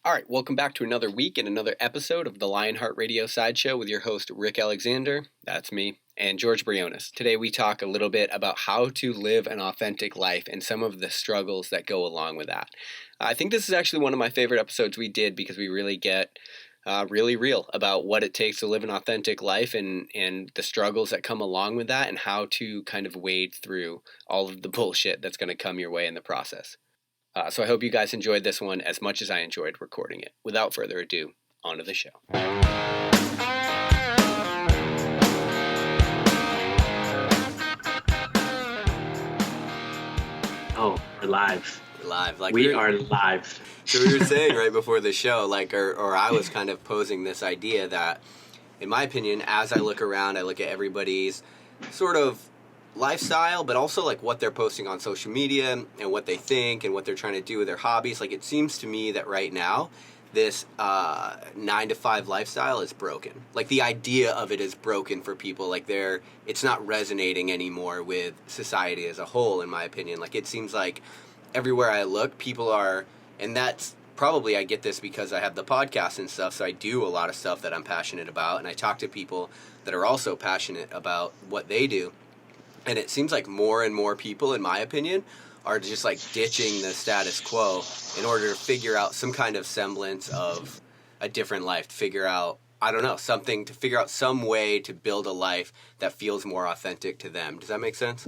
All right, welcome back to another week and another episode of the LionHeart Radio Side Show with your host, Rick Alexander, that's me, and George Briones. Today we talk a little bit about how to live an authentic life and some of the struggles that go along with that. I think this is actually one of my favorite episodes we did because we really get really real about what it takes to live an authentic life and the struggles that come along with that and how to kind of wade through all of the bullshit that's going to come your way in the process. So I hope you guys enjoyed this one as much as I enjoyed recording it. Without further ado, on to the show. Oh, we're live. We're live. We are live. So we were saying right before the show, or I was kind of posing this idea that, in my opinion, as I look around, I look at everybody's sort of lifestyle, but also like what they're posting on social media and what they think and what they're trying to do with their hobbies. Like, it seems to me that right now this 9-to-5 lifestyle is broken. Like, the idea of it is broken for people. Like, it's not resonating anymore with society as a whole, in my opinion. Like, it seems like everywhere I look, people are, and that's probably, I get this because I have the podcast and stuff, so I do a lot of stuff that I'm passionate about, and I talk to people that are also passionate about what they do. And it seems like more and more people, in my opinion, are just like ditching the status quo in order to figure out some kind of semblance of a different life, to figure out, I don't know, something, to figure out some way to build a life that feels more authentic to them. Does that make sense?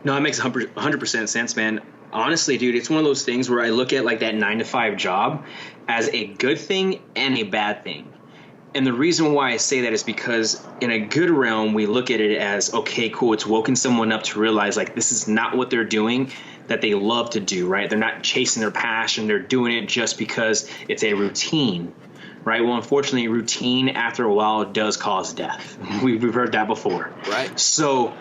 No, it makes 100% sense, man. Honestly, dude, it's one of those things where I look at like that 9-to-5 job as a good thing and a bad thing. And the reason why I say that is because in a good realm, we look at it as, okay, cool, it's woken someone up to realize like this is not what they're doing that they love to do, right? They're not chasing their passion. They're doing it just because it's a routine, right? Well, unfortunately, routine after a while does cause death. We've heard that before. Right. So,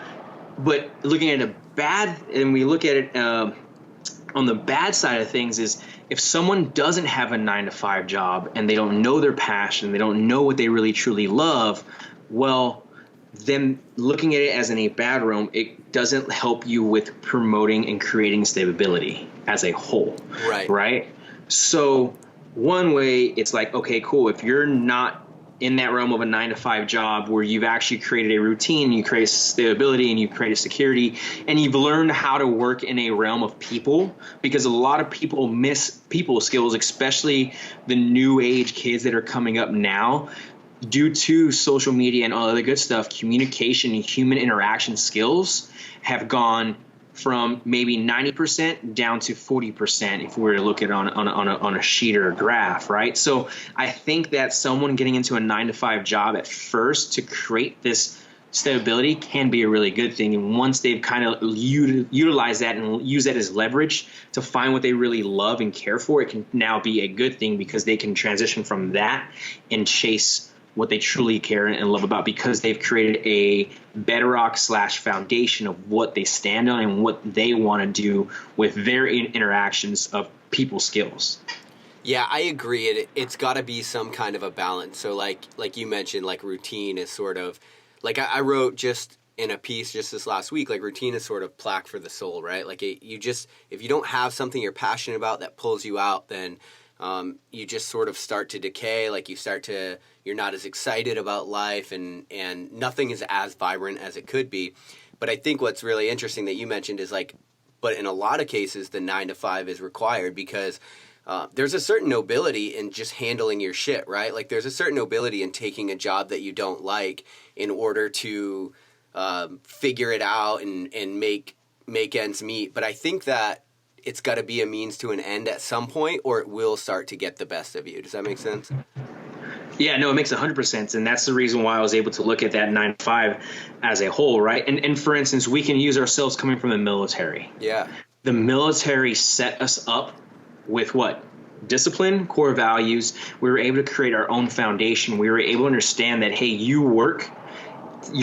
but looking at a bad, and we look at it on the bad side of things is if someone doesn't have a 9-to-5 job and they don't know their passion, they don't know what they really truly love, well, them looking at it as in a bad realm, it doesn't help you with promoting and creating stability as a whole. Right. Right? So one way it's like, okay, cool. If you're not in that realm of a 9-to-5 job where you've actually created a routine, you create stability and you create a security, and you've learned how to work in a realm of people, because a lot of people miss people skills, especially the new age kids that are coming up now due to social media and all other good stuff. Communication and human interaction skills have gone from maybe 90% down to 40% if we were to look at it on a sheet or a graph, right? So I think that someone getting into a 9-to-5 job at first to create this stability can be a really good thing. And once they've kind of utilized that and use that as leverage to find what they really love and care for, it can now be a good thing because they can transition from that and chase what they truly care and love about, because they've created a bedrock / foundation of what they stand on and what they want to do with their interactions of people skills. Yeah, I agree. It's got to be some kind of a balance. So like you mentioned, like routine is sort of, like I wrote just in a piece just this last week, like routine is sort of plaque for the soul, right? Like if you don't have something you're passionate about that pulls you out, then you just sort of start to decay. Like you're not as excited about life and nothing is as vibrant as it could be. But I think what's really interesting that you mentioned is like, but in a lot of cases, the 9-to-5 is required because there's a certain nobility in just handling your shit, right? Like there's a certain nobility in taking a job that you don't like in order to figure it out and make ends meet. But I think that it's got to be a means to an end at some point, or it will start to get the best of you. Does that make sense? Yeah, no, it makes 100% sense. And that's the reason why I was able to look at that 9-to-5 as a whole, right? And for instance, we can use ourselves coming from the military. Yeah. The military set us up with what? Discipline, core values. We were able to create our own foundation. We were able to understand that, hey, you work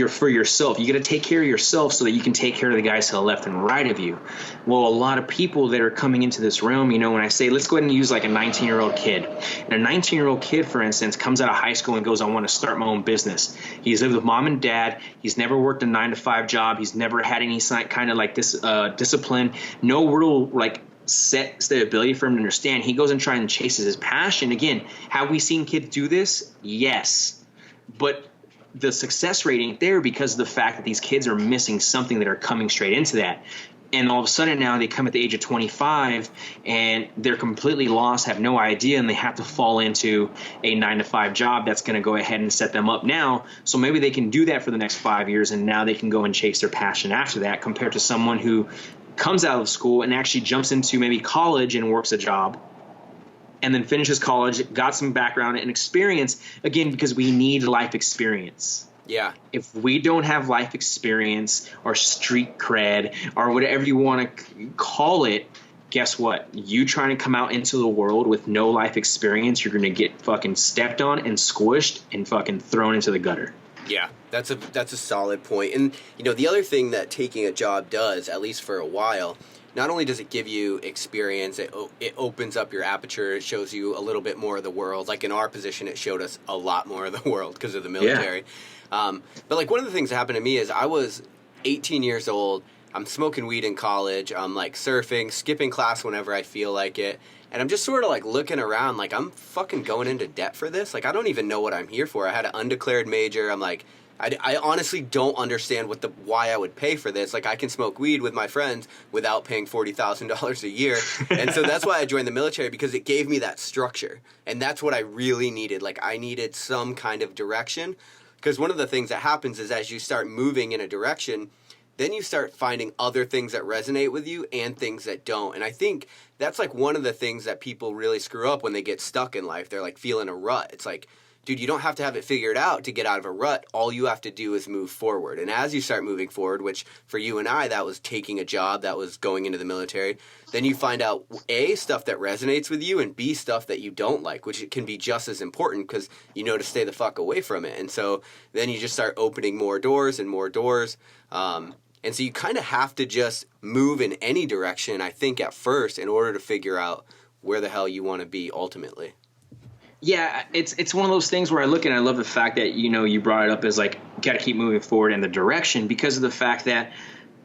for yourself. You got to take care of yourself so that you can take care of the guys to the left and right of you. Well, a lot of people that are coming into this realm, you know, when I say, let's go ahead and use like a 19-year-old kid. And a 19-year-old kid, for instance, comes out of high school and goes, I want to start my own business. He's lived with mom and dad. He's never worked a 9-to-5 job. He's never had any kind of like this discipline, no real like set stability for him to understand. He goes and tries and chases his passion. Again, have we seen kids do this? Yes. But the success rate ain't there because of the fact that these kids are missing something that are coming straight into that. And all of a sudden now they come at the age of 25 and they're completely lost, have no idea, and they have to fall into a 9-to-5 job that's going to go ahead and set them up now. So maybe they can do that for the next 5 years, and now they can go and chase their passion after that, compared to someone who comes out of school and actually jumps into maybe college and works a job and then finishes college, got some background and experience, again, because we need life experience. Yeah. If we don't have life experience or street cred or whatever you want to call it, guess what? You trying to come out into the world with no life experience, you're going to get fucking stepped on and squished and fucking thrown into the gutter. Yeah, that's a solid point. And, you know, the other thing that taking a job does, at least for a while, not only does it give you experience, it opens up your aperture, it shows you a little bit more of the world. Like in our position, it showed us a lot more of the world because of the military. Yeah. But like one of the things that happened to me is I was 18 years old. I'm smoking weed in college. I'm like surfing, skipping class whenever I feel like it. And I'm just sort of like looking around like I'm fucking going into debt for this. Like I don't even know what I'm here for. I had an undeclared major. I'm like, I honestly don't understand why I would pay for this. Like I can smoke weed with my friends without paying $40,000 a year. And so that's why I joined the military, because it gave me that structure. And that's what I really needed. Like I needed some kind of direction. Because one of the things that happens is as you start moving in a direction, then you start finding other things that resonate with you and things that don't. And I think that's like one of the things that people really screw up when they get stuck in life. They're like feeling a rut. It's like, dude, you don't have to have it figured out to get out of a rut. All you have to do is move forward. And as you start moving forward, which for you and I, that was taking a job, that was going into the military, then you find out, A, stuff that resonates with you, and B, stuff that you don't like, which can be just as important because you know to stay the fuck away from it. And so then you just start opening more doors and more doors. And so you kind of have to just move in any direction, I think, at first in order to figure out where the hell you want to be ultimately. Yeah, it's one of those things where I look and I love the fact that, you know, you brought it up as like, got to keep moving forward in the direction, because of the fact that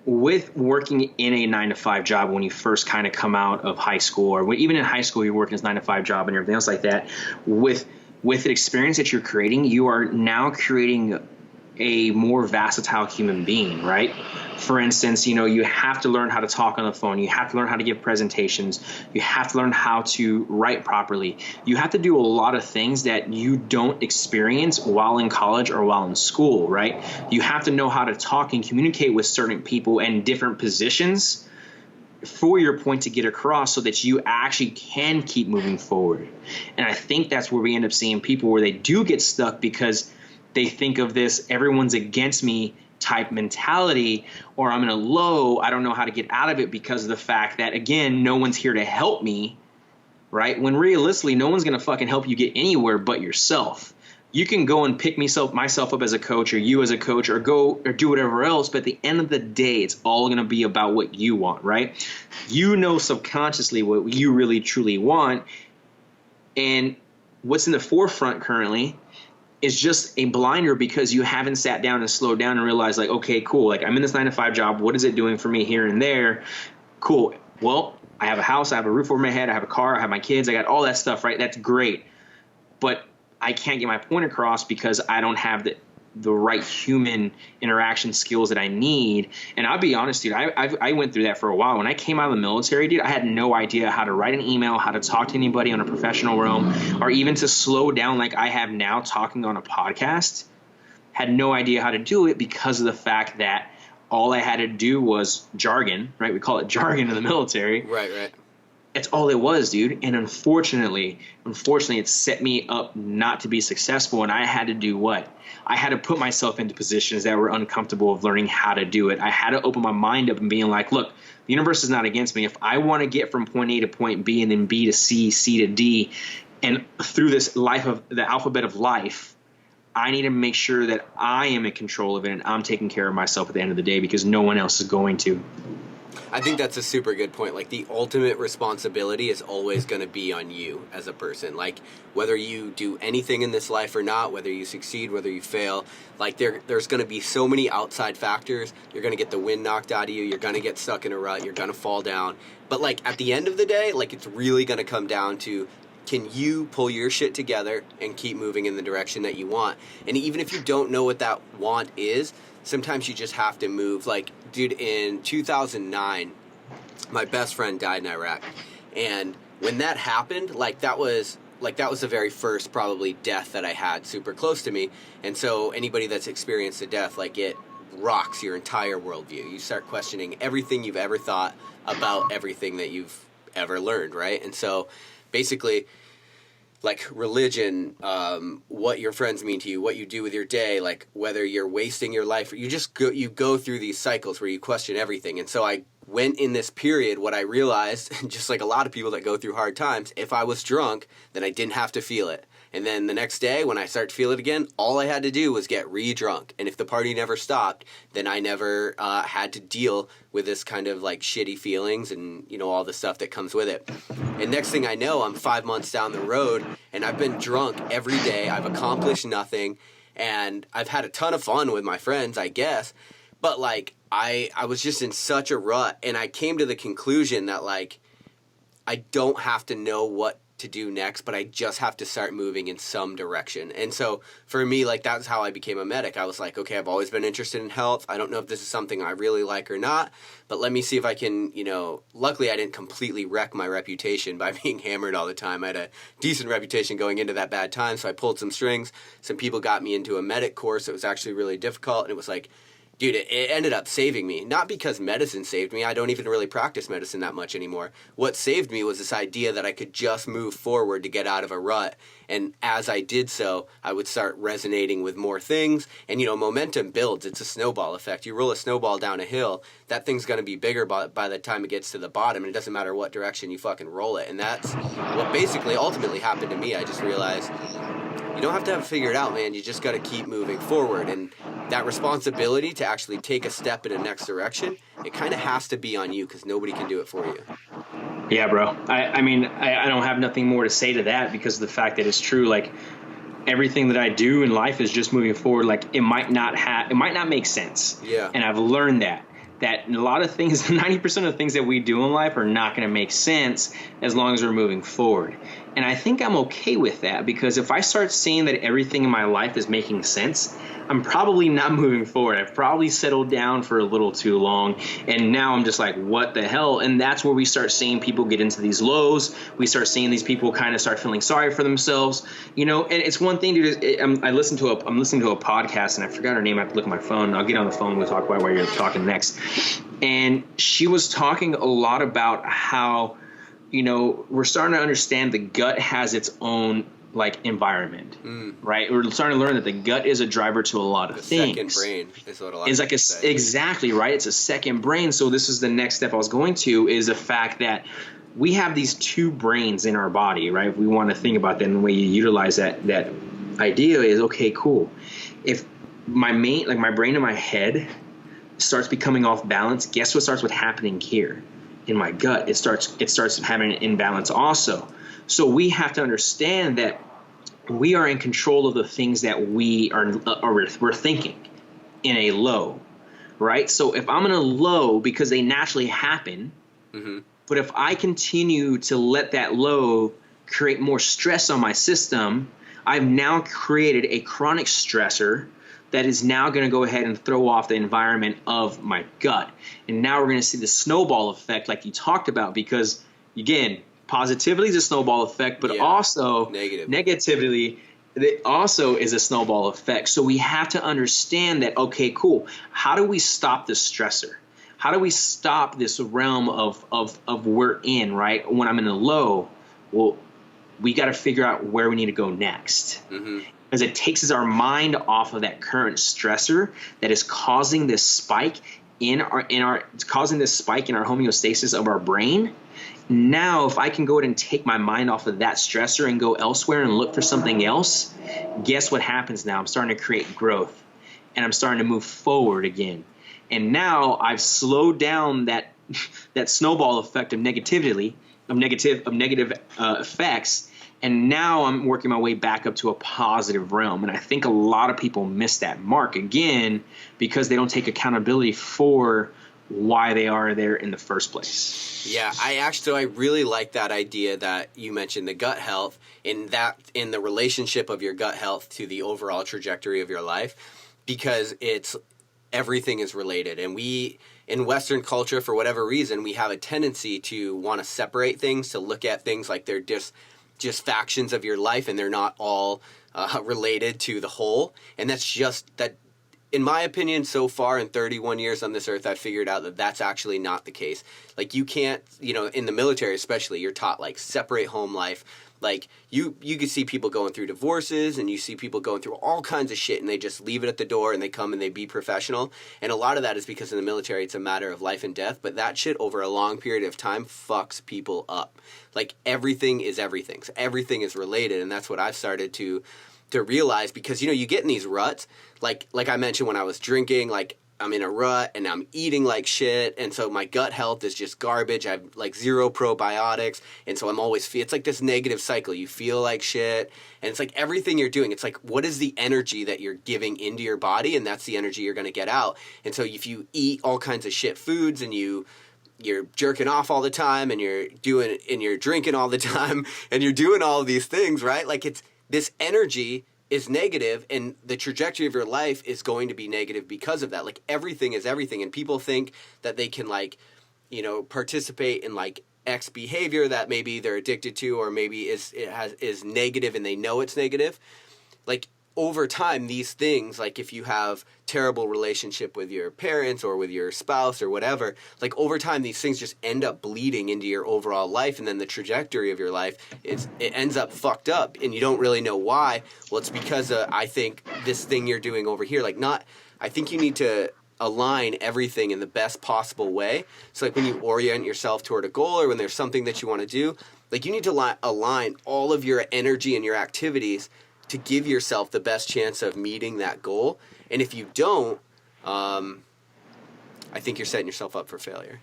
with working in a 9-to-5 job when you first kind of come out of high school, or even in high school, you're working this 9-to-5 job and everything else like that, with the experience that you're creating, you are now creating a more versatile human being, right? For instance, you know, you have to learn how to talk on the phone. You have to learn how to give presentations. You have to learn how to write properly. You have to do a lot of things that you don't experience while in college or while in school, right? You have to know how to talk and communicate with certain people in different positions for your point to get across so that you actually can keep moving forward. And I think that's where we end up seeing people where they do get stuck because they think of this everyone's against me type mentality, or I'm in a low, I don't know how to get out of it because of the fact that, again, no one's here to help me, right? When realistically, no one's going to fucking help you get anywhere but yourself. You can go and pick myself up as a coach, or you as a coach, or go or do whatever else, but at the end of the day, it's all going to be about what you want, right? You know subconsciously what you really truly want, and what's in the forefront currently is just a blinder because you haven't sat down and slowed down and realized, like, okay, cool, like I'm in this 9-to-5 job. What is it doing for me here and there? Cool. Well, I have a house, I have a roof over my head, I have a car, I have my kids, I got all that stuff, right? That's great. But I can't get my point across because I don't have the right human interaction skills that I need. And I'll be honest, dude, I went through that for a while. When I came out of the military, dude, I had no idea how to write an email, how to talk to anybody on a professional realm, or even to slow down like I have now talking on a podcast. Had no idea how to do it because of the fact that all I had to do was jargon, right? We call it jargon in the military. Right. That's all it was, dude. And unfortunately, it set me up not to be successful. And I had to do what? I had to put myself into positions that were uncomfortable of learning how to do it. I had to open my mind up and being like, look, the universe is not against me. If I want to get from point A to point B and then B to C, C to D, and through this life of the alphabet of life, I need to make sure that I am in control of it and I'm taking care of myself at the end of the day because no one else is going to. I think that's a super good point. Like, the ultimate responsibility is always going to be on you as a person. Like, whether you do anything in this life or not, whether you succeed, whether you fail, like, there's going to be so many outside factors. You're going to get the wind knocked out of you. You're going to get stuck in a rut. You're going to fall down. But, like, at the end of the day, like, it's really going to come down to, can you pull your shit together and keep moving in the direction that you want? And even if you don't know what that want is, sometimes you just have to move. Like, dude, in 2009, my best friend died in Iraq. And when that happened, that was the very first probably death that I had super close to me. And so anybody that's experienced a death, like, it rocks your entire worldview. You start questioning everything you've ever thought about everything that you've ever learned, right? And so basically, like, religion, what your friends mean to you, what you do with your day, like, whether you're wasting your life, or you go through these cycles where you question everything. And so I went in this period, what I realized, just like a lot of people that go through hard times, if I was drunk, then I didn't have to feel it. And then the next day, when I start to feel it again, all I had to do was get re-drunk. And if the party never stopped, then I never had to deal with this kind of, like, shitty feelings and, you know, all the stuff that comes with it. And next thing I know, I'm 5 months down the road, and I've been drunk every day. I've accomplished nothing, and I've had a ton of fun with my friends, I guess. But, like, I was just in such a rut, and I came to the conclusion that, like, I don't have to know what to do next, but I just have to start moving in some direction. And so for me, like, that's how I became a medic. I was like, okay, I've always been interested in health. I don't know if this is something I really like or not, but let me see if I can, you know, luckily I didn't completely wreck my reputation by being hammered all the time. I had a decent reputation going into that bad time, so I pulled some strings. Some people got me into a medic course. It was actually really difficult, and it was like, dude, it ended up saving me. Not because medicine saved me. I don't even really practice medicine that much anymore. What saved me was this idea that I could just move forward to get out of a rut. And as I did so, I would start resonating with more things. And, you know, momentum builds. It's a snowball effect. You roll a snowball down a hill, that thing's going to be bigger by the time it gets to the bottom. And it doesn't matter what direction you fucking roll it. And that's what basically ultimately happened to me. I just realized you don't have to have it figured out, man. You just got to keep moving forward. And that responsibility to actually take a step in the next direction, it kind of has to be on you because nobody can do it for you. Yeah, bro. I mean, I don't have nothing more to say to that because of the fact that it's true. Like, everything that I do in life is just moving forward. Like, it might not make sense. Yeah. And I've learned that a lot of things, 90% of the things that we do in life are not going to make sense as long as we're moving forward. And I think I'm okay with that because if I start seeing that everything in my life is making sense, I'm probably not moving forward. I've probably settled down for a little too long. And now I'm just like, what the hell? And that's where we start seeing people get into these lows. We start seeing these people kind of start feeling sorry for themselves, you know. And it's one thing to I'm listening to a podcast, and I forgot her name. I have to look at my phone. I'll get on the phone. We'll talk about while you're talking next. And she was talking a lot about how, you know, we're starting to understand the gut has its own, like, environment, right? We're starting to learn that the gut is a driver to a lot of things. Second brain is what a lot of people say. Exactly, right? It's a second brain. So this is the next step I was going to, is the fact that we have these two brains in our body, right? We want to think about that, and the way you utilize that idea is, okay, cool. If my brain in my head starts becoming off balance, guess what starts with happening here in my gut? It starts having an imbalance also. So we have to understand that we are in control of the things that we're thinking in a low, right? So if I'm in a low because they naturally happen, but if I continue to let that low create more stress on my system, I've now created a chronic stressor that is now going to go ahead and throw off the environment of my gut. And now we're going to see the snowball effect like you talked about, because, again, positivity is a snowball effect, but also negativity it also is a snowball effect. So we have to understand that, okay, cool, how do we stop this stressor? How do we stop this realm of we're in, right? When I'm in a low, well, we got to figure out where we need to go next. Because it takes our mind off of that current stressor that is causing this spike in our homeostasis of our brain. Now, if I can go ahead and take my mind off of that stressor and go elsewhere and look for something else, guess what happens now? I'm starting to create growth, and I'm starting to move forward again. And now I've slowed down that that snowball effect of negative effects, and now I'm working my way back up to a positive realm. And I think a lot of people miss that mark again because they don't take accountability for why they are there in the first place. Yeah, I really like that idea that you mentioned, the gut health, in the relationship of your gut health to the overall trajectory of your life, because everything is related. And we, in Western culture, for whatever reason, we have a tendency to want to separate things, to look at things like they're just factions of your life and they're not all related to the whole. And that's just that. In my opinion, so far in 31 years on this earth, I've figured out that that's actually not the case. Like, you can't, in the military especially, you're taught, like, separate home life. Like, you can see people going through divorces, and you see people going through all kinds of shit, and they just leave it at the door, and they come and they be professional. And a lot of that is because in the military, it's a matter of life and death. But that shit, over a long period of time, fucks people up. Like, everything is everything. So everything is related, and that's what I've started to realize, because you get in these ruts, like I mentioned, when I was drinking, like, I'm in a rut and I'm eating like shit, and so my gut health is just garbage. I have like zero probiotics, and so I'm always it's like this negative cycle. You feel like shit, and it's like everything you're doing, it's like, what is the energy that you're giving into your body, and that's the energy you're going to get out. And so if you eat all kinds of shit foods, and you're jerking off all the time, and you're drinking all the time, and you're doing all of these things, right? Like, this energy is negative, and the trajectory of your life is going to be negative because of that. Like, everything is everything, and people think that they can, like, participate in, like, X behavior that maybe they're addicted to, or maybe is negative and they know it's negative. Like, over time, these things, like, if you have terrible relationship with your parents or with your spouse or whatever, like, over time, these things just end up bleeding into your overall life, and then the trajectory of your life it ends up fucked up, and you don't really know why. Well, it's because I think this thing you're doing over here, like, I think you need to align everything in the best possible way. So, like, when you orient yourself toward a goal, or when there's something that you want to do, like, you need to align all of your energy and your activities to give yourself the best chance of meeting that goal. And if you don't, I think you're setting yourself up for failure.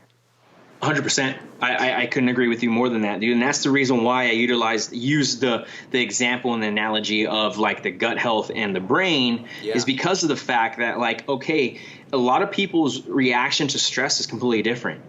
100%. I couldn't agree with you more than that, dude. And that's the reason why I use the example and the analogy of, like, the gut health and the brain, is because of the fact that, like, okay, a lot of people's reaction to stress is completely different.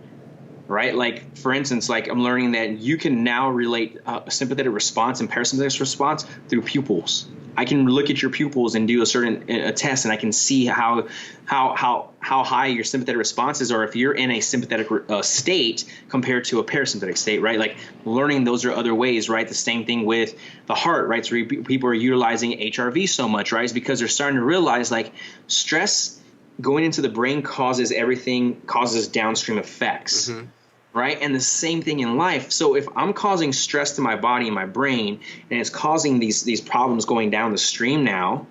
Right? Like, for instance, like, I'm learning that you can now relate a sympathetic response and parasympathetic response through pupils. I can look at your pupils and do a test, and I can see how high your sympathetic responses are if you're in a sympathetic state compared to a parasympathetic state, right? Like, learning those are other ways, right? The same thing with the heart, right? So people are utilizing HRV so much, right? It's because they're starting to realize, like, stress going into the brain causes downstream effects. Mm-hmm. Right? And the same thing in life. So if I'm causing stress to my body and my brain, and it's causing these problems going down the stream now,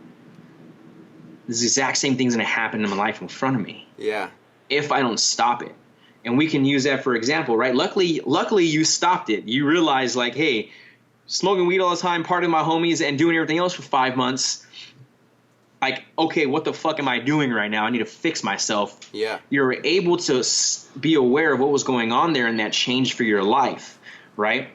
this exact same thing's going to happen in my life in front of me. Yeah. If I don't stop it. And we can use that for example, right? Luckily you stopped it. You realize, like, hey, smoking weed all the time, partying with my homies, and doing everything else for 5 months. Like, okay, what the fuck am I doing right now? I need to fix myself. Yeah. You're able to be aware of what was going on there, and that changed for your life, right?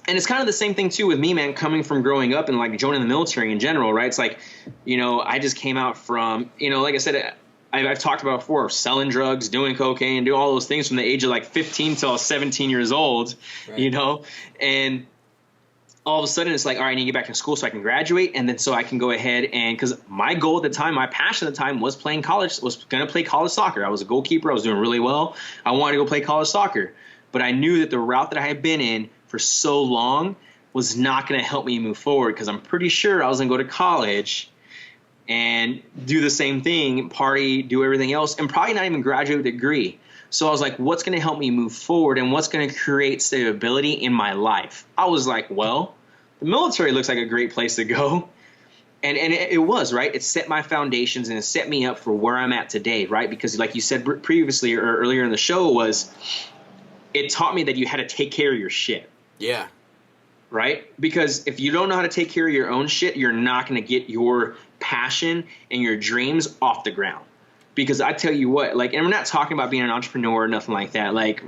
And it's kind of the same thing, too, with me, man, coming from growing up and, like, joining the military in general, right? It's like, I just came out from, like I said, I've talked about before, selling drugs, doing cocaine, doing all those things from the age of, like, 15 till 17 years old, right. And all of a sudden it's like, all right, I need to get back to school so I can graduate, and then so I can go ahead and, because my goal at the time, my passion at the time was going to play college soccer. I was a goalkeeper. I was doing really well. I wanted to go play college soccer, but I knew that the route that I had been in for so long was not going to help me move forward, because I'm pretty sure I was going to go to college and do the same thing, party, do everything else, and probably not even graduate with a degree. So I was like, what's going to help me move forward, and what's going to create stability in my life? I was like, well, the military looks like a great place to go. And it was, right? It set my foundations, and it set me up for where I'm at today, right? Because like you said previously or earlier in the show, it taught me that you had to take care of your shit. Yeah. Right? Because if you don't know how to take care of your own shit, you're not going to get your passion and your dreams off the ground. Because I tell you what, like, and we're not talking about being an entrepreneur or nothing like that. Like,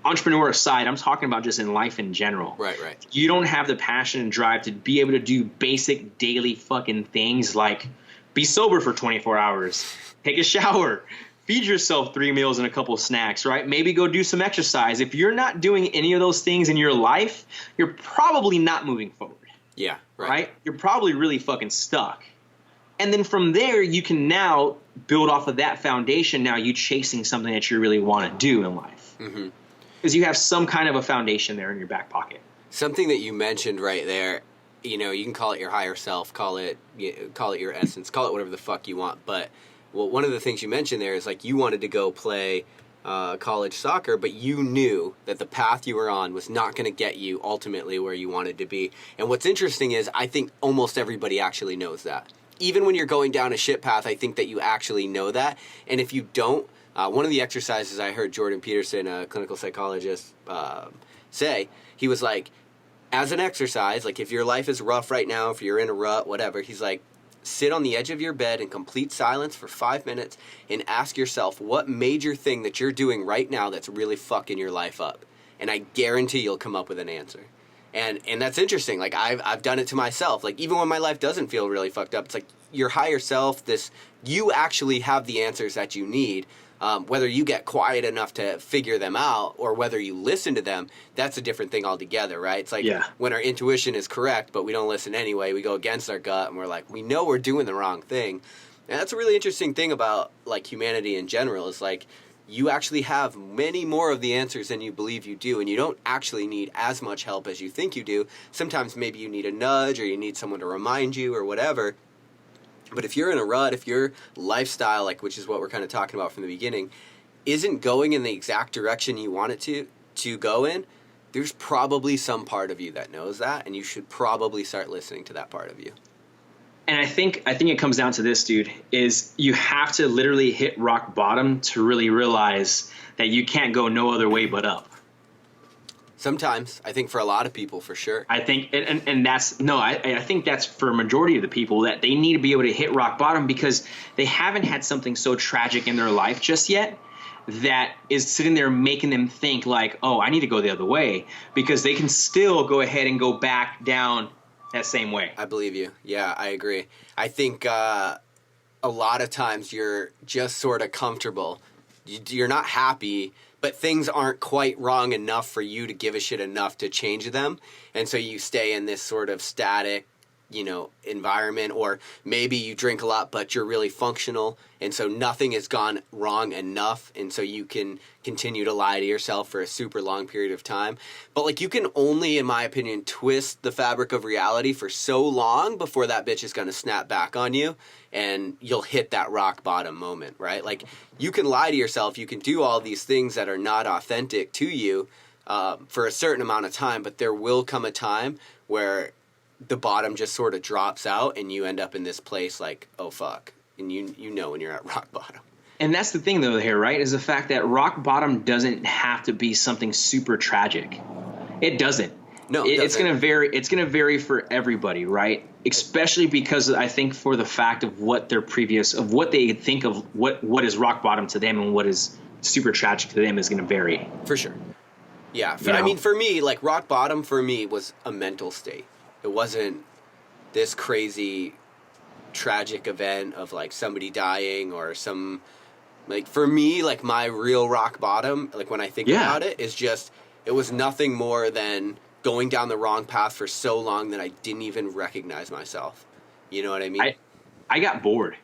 entrepreneur aside, I'm talking about just in life in general. Right. You don't have the passion and drive to be able to do basic daily fucking things like be sober for 24 hours, take a shower, feed yourself 3 meals and a couple of snacks, right? Maybe go do some exercise. If you're not doing any of those things in your life, you're probably not moving forward. Yeah. Right? You're probably really fucking stuck. And then from there, you can now build off of that foundation. Now you chasing something that you really want to do in life. Mm-hmm. Because you have some kind of a foundation there in your back pocket. Something that you mentioned right there, you know, you can call it your higher self, call it your essence, call it whatever the fuck you want. But one of the things you mentioned there is like you wanted to go play college soccer, but you knew that the path you were on was not going to get you ultimately where you wanted to be. And what's interesting is I think almost everybody actually knows that. Even when you're going down a shit path, I think that you actually know that. And if you don't, one of the exercises I heard Jordan Peterson, a clinical psychologist, say, he was like, as an exercise, like if your life is rough right now, if you're in a rut, whatever, he's like, sit on the edge of your bed in complete silence for 5 minutes and ask yourself what major thing that you're doing right now that's really fucking your life up. And I guarantee you'll come up with an answer. And that's interesting. Like I've done it to myself. Like even when my life doesn't feel really fucked up, it's like your higher self, you actually have the answers that you need. Whether you get quiet enough to figure them out or whether you listen to them, that's a different thing altogether, right? It's like when our intuition is correct, but we don't listen anyway, we go against our gut and we're like, we know we're doing the wrong thing. And that's a really interesting thing about like humanity in general is like, you actually have many more of the answers than you believe you do, and you don't actually need as much help as you think you do. Sometimes maybe you need a nudge or you need someone to remind you or whatever. But if you're in a rut, if your lifestyle, like which is what we're kind of talking about from the beginning, isn't going in the exact direction you want it to go in, there's probably some part of you that knows that, and you should probably start listening to that part of you. And I think it comes down to this, dude, is you have to literally hit rock bottom to really realize that you can't go no other way but up. Sometimes. I think for a lot of people, for sure. I think, and that's, no, I think that's for a majority of the people that they need to be able to hit rock bottom because they haven't had something so tragic in their life just yet that is sitting there making them think like, oh, I need to go the other way, because they can still go ahead and go back down that same way. I believe you. Yeah, I agree. I think a lot of times you're just sort of comfortable. You're not happy, but things aren't quite wrong enough for you to give a shit enough to change them. And so you stay in this sort of static, environment, or maybe you drink a lot, but you're really functional. And so nothing has gone wrong enough. And so you can continue to lie to yourself for a super long period of time. But like you can only, in my opinion, twist the fabric of reality for so long before that bitch is going to snap back on you and you'll hit that rock bottom moment, right? Like you can lie to yourself. You can do all these things that are not authentic to you for a certain amount of time, but there will come a time where the bottom just sort of drops out and you end up in this place like, oh fuck. And you know when you're at rock bottom. And that's the thing though here, right? Is the fact that rock bottom doesn't have to be something super tragic. It doesn't. No, it's going to vary. It's going to vary for everybody, right? Especially because I think for the fact of what they think of what is rock bottom to them and what is super tragic to them is going to vary. For sure. Yeah. I mean, for me, like rock bottom for me was a mental state. It wasn't this crazy tragic event of like somebody dying or some, like for me, like my real rock bottom, like when I think about it, is just, it was nothing more than going down the wrong path for so long that I didn't even recognize myself. You know what I mean? I got bored.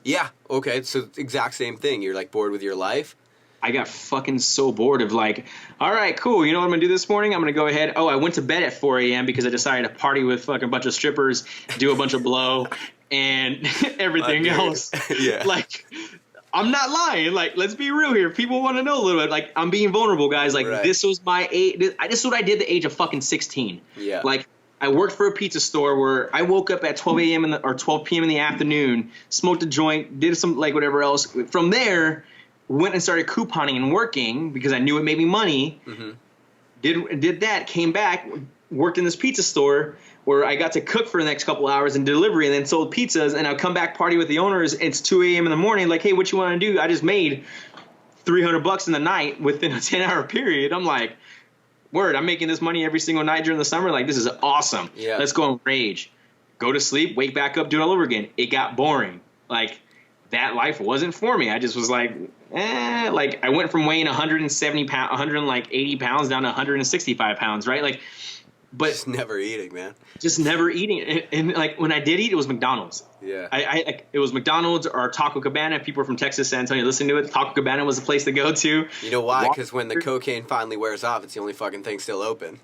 Yeah. Okay. So exact same thing. You're like bored with your life. I got fucking so bored of like, all right, cool. You know what I'm going to do this morning? I'm going to go ahead. Oh, I went to bed at 4 a.m. because I decided to party with fucking bunch of strippers, do a bunch of blow and everything else. Yeah. Like, I'm not lying. Like, let's be real here. People want to know a little bit. Like, I'm being vulnerable, guys. Like, This was my age. This is what I did at the age of fucking 16. Yeah. Like, I worked for a pizza store where I woke up at 12 a.m. or 12 p.m. in the afternoon, smoked a joint, did some, like, whatever else. From there, went and started couponing and working because I knew it made me money. Mm-hmm. Did that, came back, worked in this pizza store, where I got to cook for the next couple hours and delivery and then sold pizzas, and I'll come back party with the owners. It's 2 a.m. in the morning. Like, hey, what you want to do? I just made $300 in the night within a 10-hour period. I'm like, word, I'm making this money every single night during the summer. Like, this is awesome. Yeah. Let's go and rage. Go to sleep, wake back up, do it all over again. It got boring. Like, that life wasn't for me. I just was like, like I went from weighing 170 pounds, 180 pounds down to 165 pounds, right? Like, but just never eating, man. Just never eating. And like when I did eat, it was McDonald's. Yeah. It was McDonald's or Taco Cabana. If people are from Texas, San Antonio, listen to it. Taco Cabana was the place to go to. You know why? Because when the cocaine finally wears off, it's the only fucking thing still open.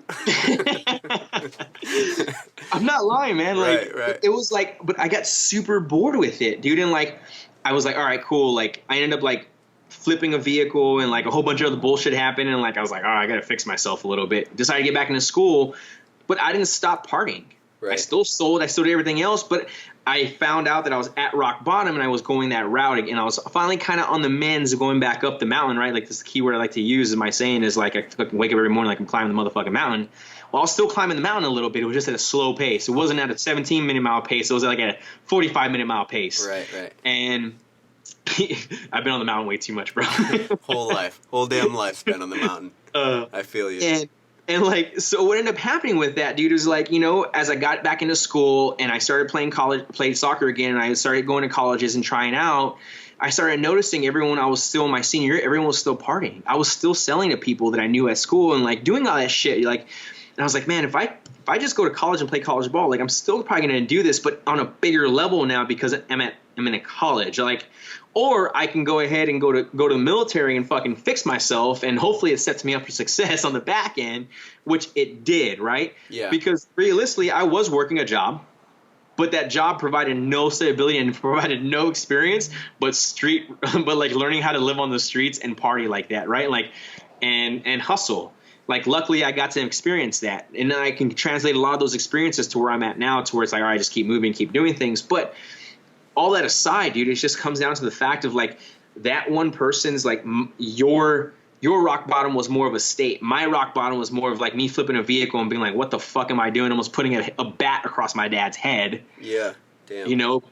I'm not lying, man. Like, right. It was like, but I got super bored with it, dude. And like, I was like, all right, cool. Like, I ended up like flipping a vehicle and like a whole bunch of other bullshit happened. And like, I was like, all right, I got to fix myself a little bit. Decided to get back into school, but I didn't stop partying. Right. I still sold. I still did everything else, but I found out that I was at rock bottom and I was going that route again. I was finally kind of on the mends of going back up the mountain, right? Like, this is the key word I like to use in my saying is like, I fucking wake up every morning like I'm climbing the motherfucking mountain. Well, I was still climbing the mountain a little bit. It was just at a slow pace. It wasn't at a 17-minute mile pace. It was like at a 45-minute mile pace. Right. And I've been on the mountain way too much, bro. whole damn life spent on the mountain. I feel you. And like, so what ended up happening with that, dude, is like, you know, as I got back into school and I started played soccer again, and I started going to colleges and trying out, I started noticing everyone, I was still in my senior year, everyone was still partying. I was still selling to people that I knew at school and like doing all that shit. Like, and I was like, man, if I just go to college and play college ball, like I'm still probably going to do this, but on a bigger level now because I'm in a college. Like, or I can go ahead and go to the military and fucking fix myself, and hopefully it sets me up for success on the back end, which it did, right? Yeah. Because realistically, I was working a job, but that job provided no stability and provided no experience, but like learning how to live on the streets and party like that, right? Like, and hustle. Like, luckily I got to experience that, and then I can translate a lot of those experiences to where I'm at now, to where it's like, all right, just keep moving, keep doing things. But all that aside, dude, it just comes down to the fact of like that one person's like your rock bottom was more of a state. My rock bottom was more of like me flipping a vehicle and being like, what the fuck am I doing? Almost putting a bat across my dad's head. Yeah, damn. You know,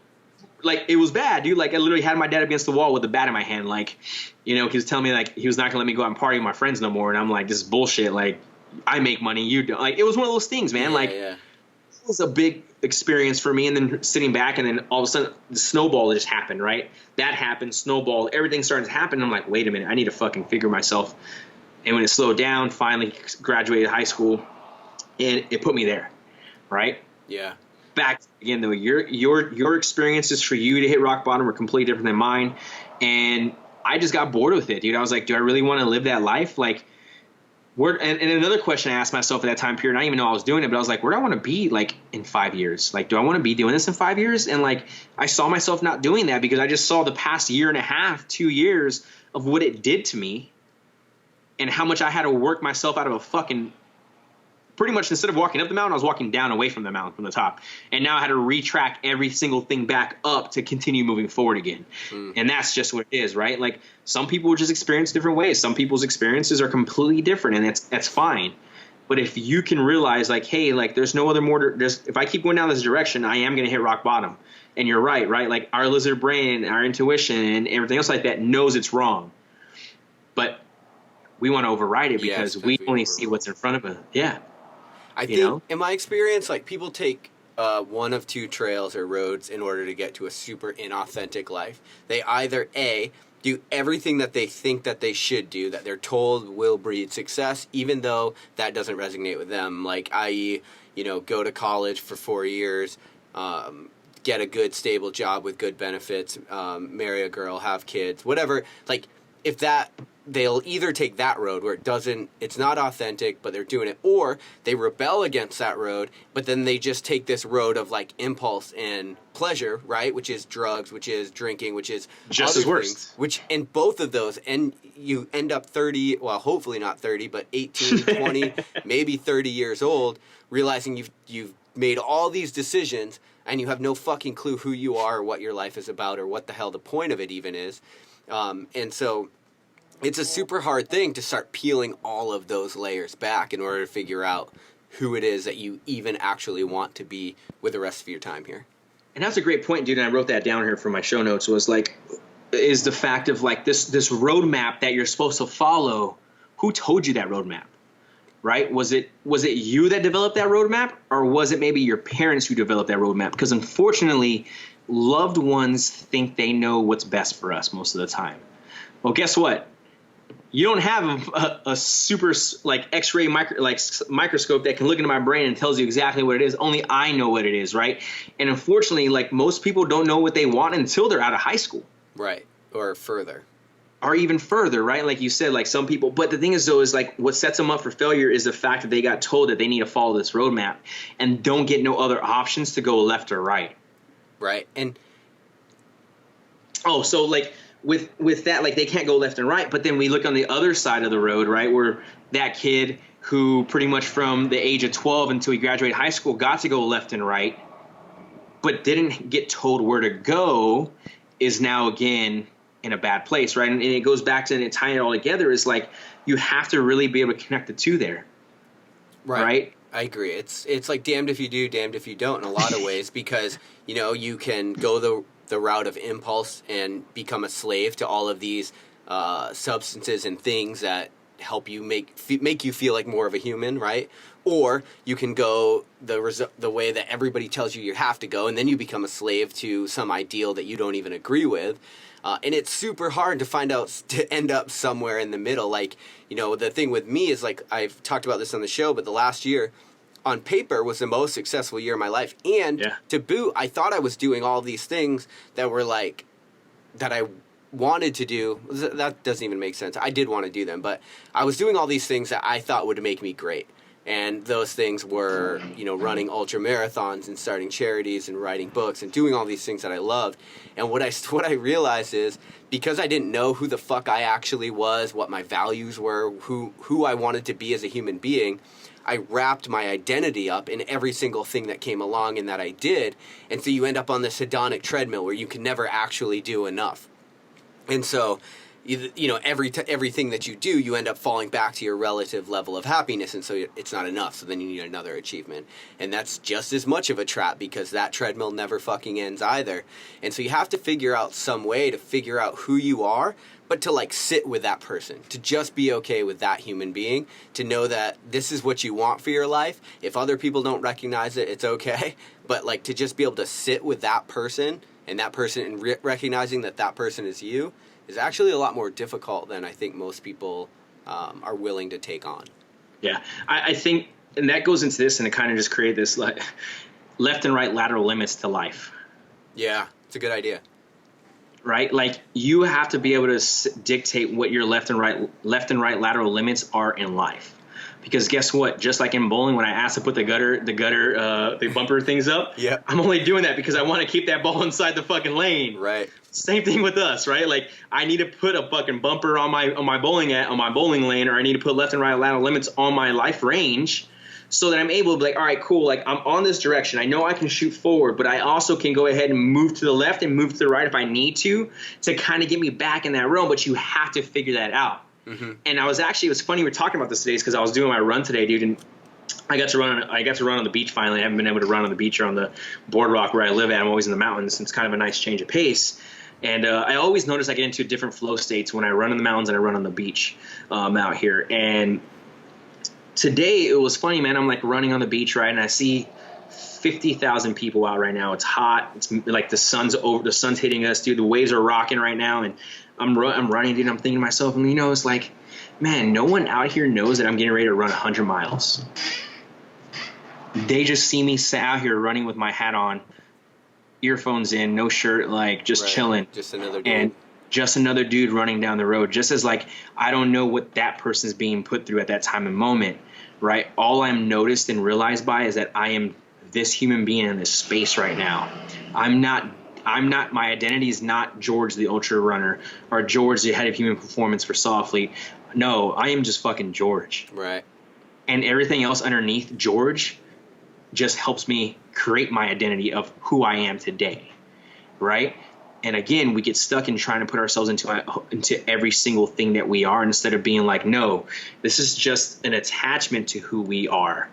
like it was bad, dude. Like I literally had my dad against the wall with a bat in my hand. Like, you know, he was telling me like he was not gonna let me go out and party with my friends no more. And I'm like, this is bullshit. Like, I make money, you don't. Like, it was one of those things, man. Yeah. It was a big experience for me, and then sitting back, and then all of a sudden the snowball just happened, right? That happened, snowball, everything started to happen. I'm like, wait a minute, I need to fucking figure myself. And when it slowed down, finally graduated high school, and it put me there, right? Yeah. Back again though, your experiences for you to hit rock bottom were completely different than mine, and I just got bored with it, dude. I was like, do I really want to live that life? Like, and another question I asked myself at that time period, I didn't even know I was doing it, but I was like, where do I want to be like in 5 years? Like, do I want to be doing this in 5 years? And like, I saw myself not doing that because I just saw the past year and a half, 2 years of what it did to me and how much I had to work myself out of a fucking, pretty much instead of walking up the mountain, I was walking down away from the mountain from the top. And now I had to retrack every single thing back up to continue moving forward again. And that's just what it is, right? Like, some people just experience different ways. Some people's experiences are completely different, and that's fine. But if you can realize, like, hey, like, there's no other more, if I keep going down this direction, I am going to hit rock bottom. And you're right? Like, our lizard brain, our intuition, and everything else like that knows it's wrong. But we want to override it because we only see what's in front of us. Yeah. I think, in my experience, like, people take one of two trails or roads in order to get to a super inauthentic life. They either, A, do everything that they think that they should do, that they're told will breed success, even though that doesn't resonate with them. Like, i.e., you know, go to college for 4 years, get a good, stable job with good benefits, marry a girl, have kids, whatever. Like, if that, they'll either take that road where it's not authentic, but they're doing it, or they rebel against that road, but then they just take this road of like impulse and pleasure, right? Which is drugs, which is drinking, which is just as worse. Which in both of those, and you end up 30, well, hopefully not 30, but 18, 20, maybe 30 years old, realizing you've made all these decisions and you have no fucking clue who you are or what your life is about or what the hell the point of it even is. And so it's a super hard thing to start peeling all of those layers back in order to figure out who it is that you even actually want to be with the rest of your time here. And that's a great point, dude. And I wrote that down here for my show notes, was like, is the fact of like this roadmap that you're supposed to follow. Who told you that roadmap? Right? Was it you that developed that roadmap, or was it maybe your parents who developed that roadmap? Because unfortunately, loved ones think they know what's best for us most of the time. Well, guess what? You don't have a super like X-ray microscope that can look into my brain and tells you exactly what it is. Only I know what it is, right? And unfortunately, like most people don't know what they want until they're out of high school. Right. Or further. Or even further, right? Like you said, like some people. But the thing is, though, is like what sets them up for failure is the fact that they got told that they need to follow this roadmap and don't get no other options to go left or right. Right. And so like with that, like they can't go left and right. But then we look on the other side of the road, right, where that kid who pretty much from the age of 12 until he graduated high school got to go left and right, but didn't get told where to go, is now again in a bad place, right? And it goes back to tying it all together is like you have to really be able to connect the two there, right? I agree. It's like damned if you do, damned if you don't in a lot of ways, because you can go the route of impulse and become a slave to all of these substances and things that help you make you feel like more of a human, right? Or you can go the way that everybody tells you have to go, and then you become a slave to some ideal that you don't even agree with. And it's super hard to end up somewhere in the middle. Like, the thing with me is, like, I've talked about this on the show, but the last year on paper was the most successful year of my life. And to boot, I thought I was doing all these things that were like, that I wanted to do. That doesn't even make sense. I did want to do them, but I was doing all these things that I thought would make me great. And those things were, running ultra marathons and starting charities and writing books and doing all these things that I loved. And what I realized is, because I didn't know who the fuck I actually was, what my values were, who I wanted to be as a human being, I wrapped my identity up in every single thing that came along and that I did. And so you end up on this hedonic treadmill where you can never actually do enough. And so everything that you do, you end up falling back to your relative level of happiness, and so it's not enough. So then you need another achievement, and that's just as much of a trap, because that treadmill never fucking ends either. And so you have to figure out some way to figure out who you are, but to like sit with that person, to just be okay with that human being, to know that this is what you want for your life. If other people don't recognize it, it's okay, but like to just be able to sit with that person and recognizing that person is you, is actually a lot more difficult than I think most people are willing to take on. Yeah, I think, and that goes into this, and it kind of just create this like left and right lateral limits to life. Yeah, it's a good idea. Right, like you have to be able to dictate what your left and right lateral limits are in life. Because guess what? Just like in bowling, when I asked to put the bumper things up, I'm only doing that because I want to keep that ball inside the fucking lane. Right. Same thing with us, right? Like I need to put a fucking bumper on my bowling lane, or I need to put left and right lateral limits on my life range, so that I'm able to be like, all right, cool. Like I'm on this direction. I know I can shoot forward, but I also can go ahead and move to the left and move to the right if I need to kind of get me back in that realm. But you have to figure that out. Mm-hmm. And it was funny we're talking about this today, because I was doing my run today, dude, and I got to run on the beach finally. I haven't been able to run on the beach or on the boardwalk where I live at. I'm always in the mountains, and it's kind of a nice change of pace. And I always notice I get into different flow states when I run in the mountains and I run on the beach out here. And today it was funny, man. I'm like running on the beach, right, and I see 50,000 people out right now. It's hot. It's like the sun's hitting us, dude. The waves are rocking right now, and I'm running, dude. I'm thinking to myself, and it's like, man, no one out here knows that I'm getting ready to run 100 miles. They just see me out here running with my hat on, earphones in, no shirt, like just chilling. Just another dude. And just another dude running down the road. Just as like, I don't know what that person's being put through at that time and moment, right? All I'm noticed and realized by is that I am this human being in this space right now. My identity is not George the ultra runner or George the head of human performance for Sawfleet. No, I am just fucking George. Right. And everything else underneath George just helps me create my identity of who I am today. Right. And again, we get stuck in trying to put ourselves into every single thing that we are, instead of being like, no, this is just an attachment to who we are.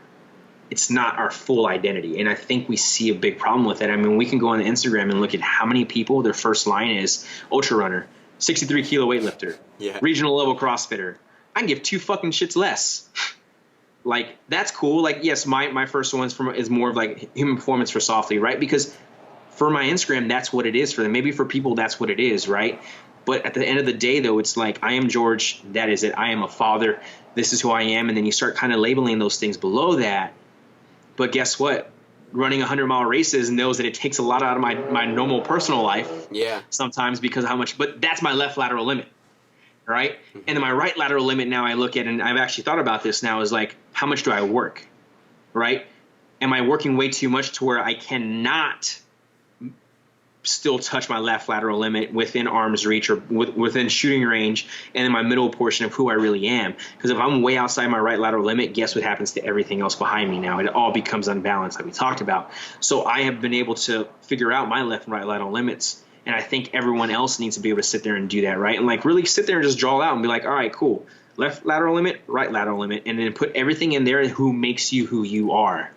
it's not our full identity. And I think we see a big problem with it. I mean, we can go on Instagram and look at how many people their first line is ultra runner, 63 kilo weightlifter, regional level CrossFitter. I can give two fucking shits less. Like, that's cool. Like, yes, my first one is more of like human performance for softly, right? Because for my Instagram, that's what it is for them. Maybe for people, that's what it is, right? But at the end of the day, though, it's like, I am George. That is it. I am a father. This is who I am. And then you start kind of labeling those things below that. But guess what? Running 100-mile races knows that it takes a lot out of my normal personal life. Yeah. Sometimes because of how much. But that's my left lateral limit, right? Mm-hmm. And then my right lateral limit now I look at, and I've actually thought about this now, is like, how much do I work, right? Am I working way too much to where I cannot still touch my left lateral limit within arm's reach or within shooting range, and then my middle portion of who I really am? Because if I'm way outside my right lateral limit, guess what happens to everything else behind me now? It all becomes unbalanced, like we talked about. So I have been able to figure out my left and right lateral limits, and I think everyone else needs to be able to sit there and do that, right? And like really sit there and just draw out and be like, all right, cool. Left lateral limit, right lateral limit, and then put everything in there who makes you who you are.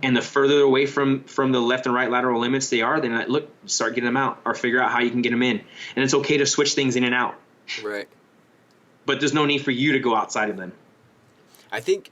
And the further away from the left and right lateral limits they are, then look, start getting them out or figure out how you can get them in. And it's okay to switch things in and out. Right. But there's no need for you to go outside of them. I think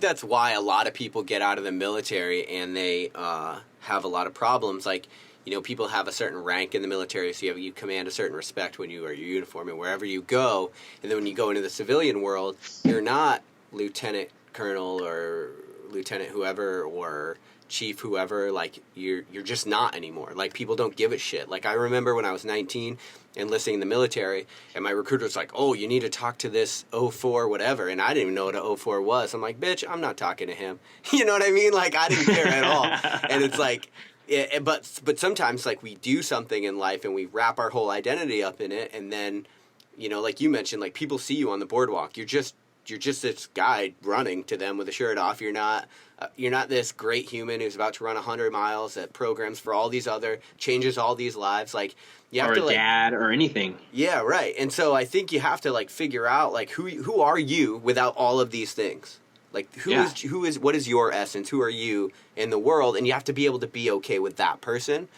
that's why a lot of people get out of the military and they have a lot of problems. Like, you know, people have a certain rank in the military, so you command a certain respect when you wear your uniform and wherever you go. And then when you go into the civilian world, you're not lieutenant colonel or lieutenant whoever or chief whoever. Like, you're just not anymore. Like, people don't give a shit. Like, I remember when I was 19 enlisting in the military, and my recruiter was like, oh, you need to talk to this 04 whatever, and I didn't even know what an 04 was. I'm like, bitch, I'm not talking to him. You know what I mean? Like, I didn't care at all. And it's like, but sometimes, like, we do something in life and we wrap our whole identity up in it, and then, you know, like you mentioned, like, people see you on the boardwalk. You're just this guy running to them with a shirt off. You're not this great human who's about to run 100 miles that programs for all these other, changes all these lives. Like, you have to, like, dad or anything. Yeah, right. And so I think you have to, like, figure out, like, who are you without all of these things? Like, what is your essence? Who are you in the world? And you have to be able to be okay with that person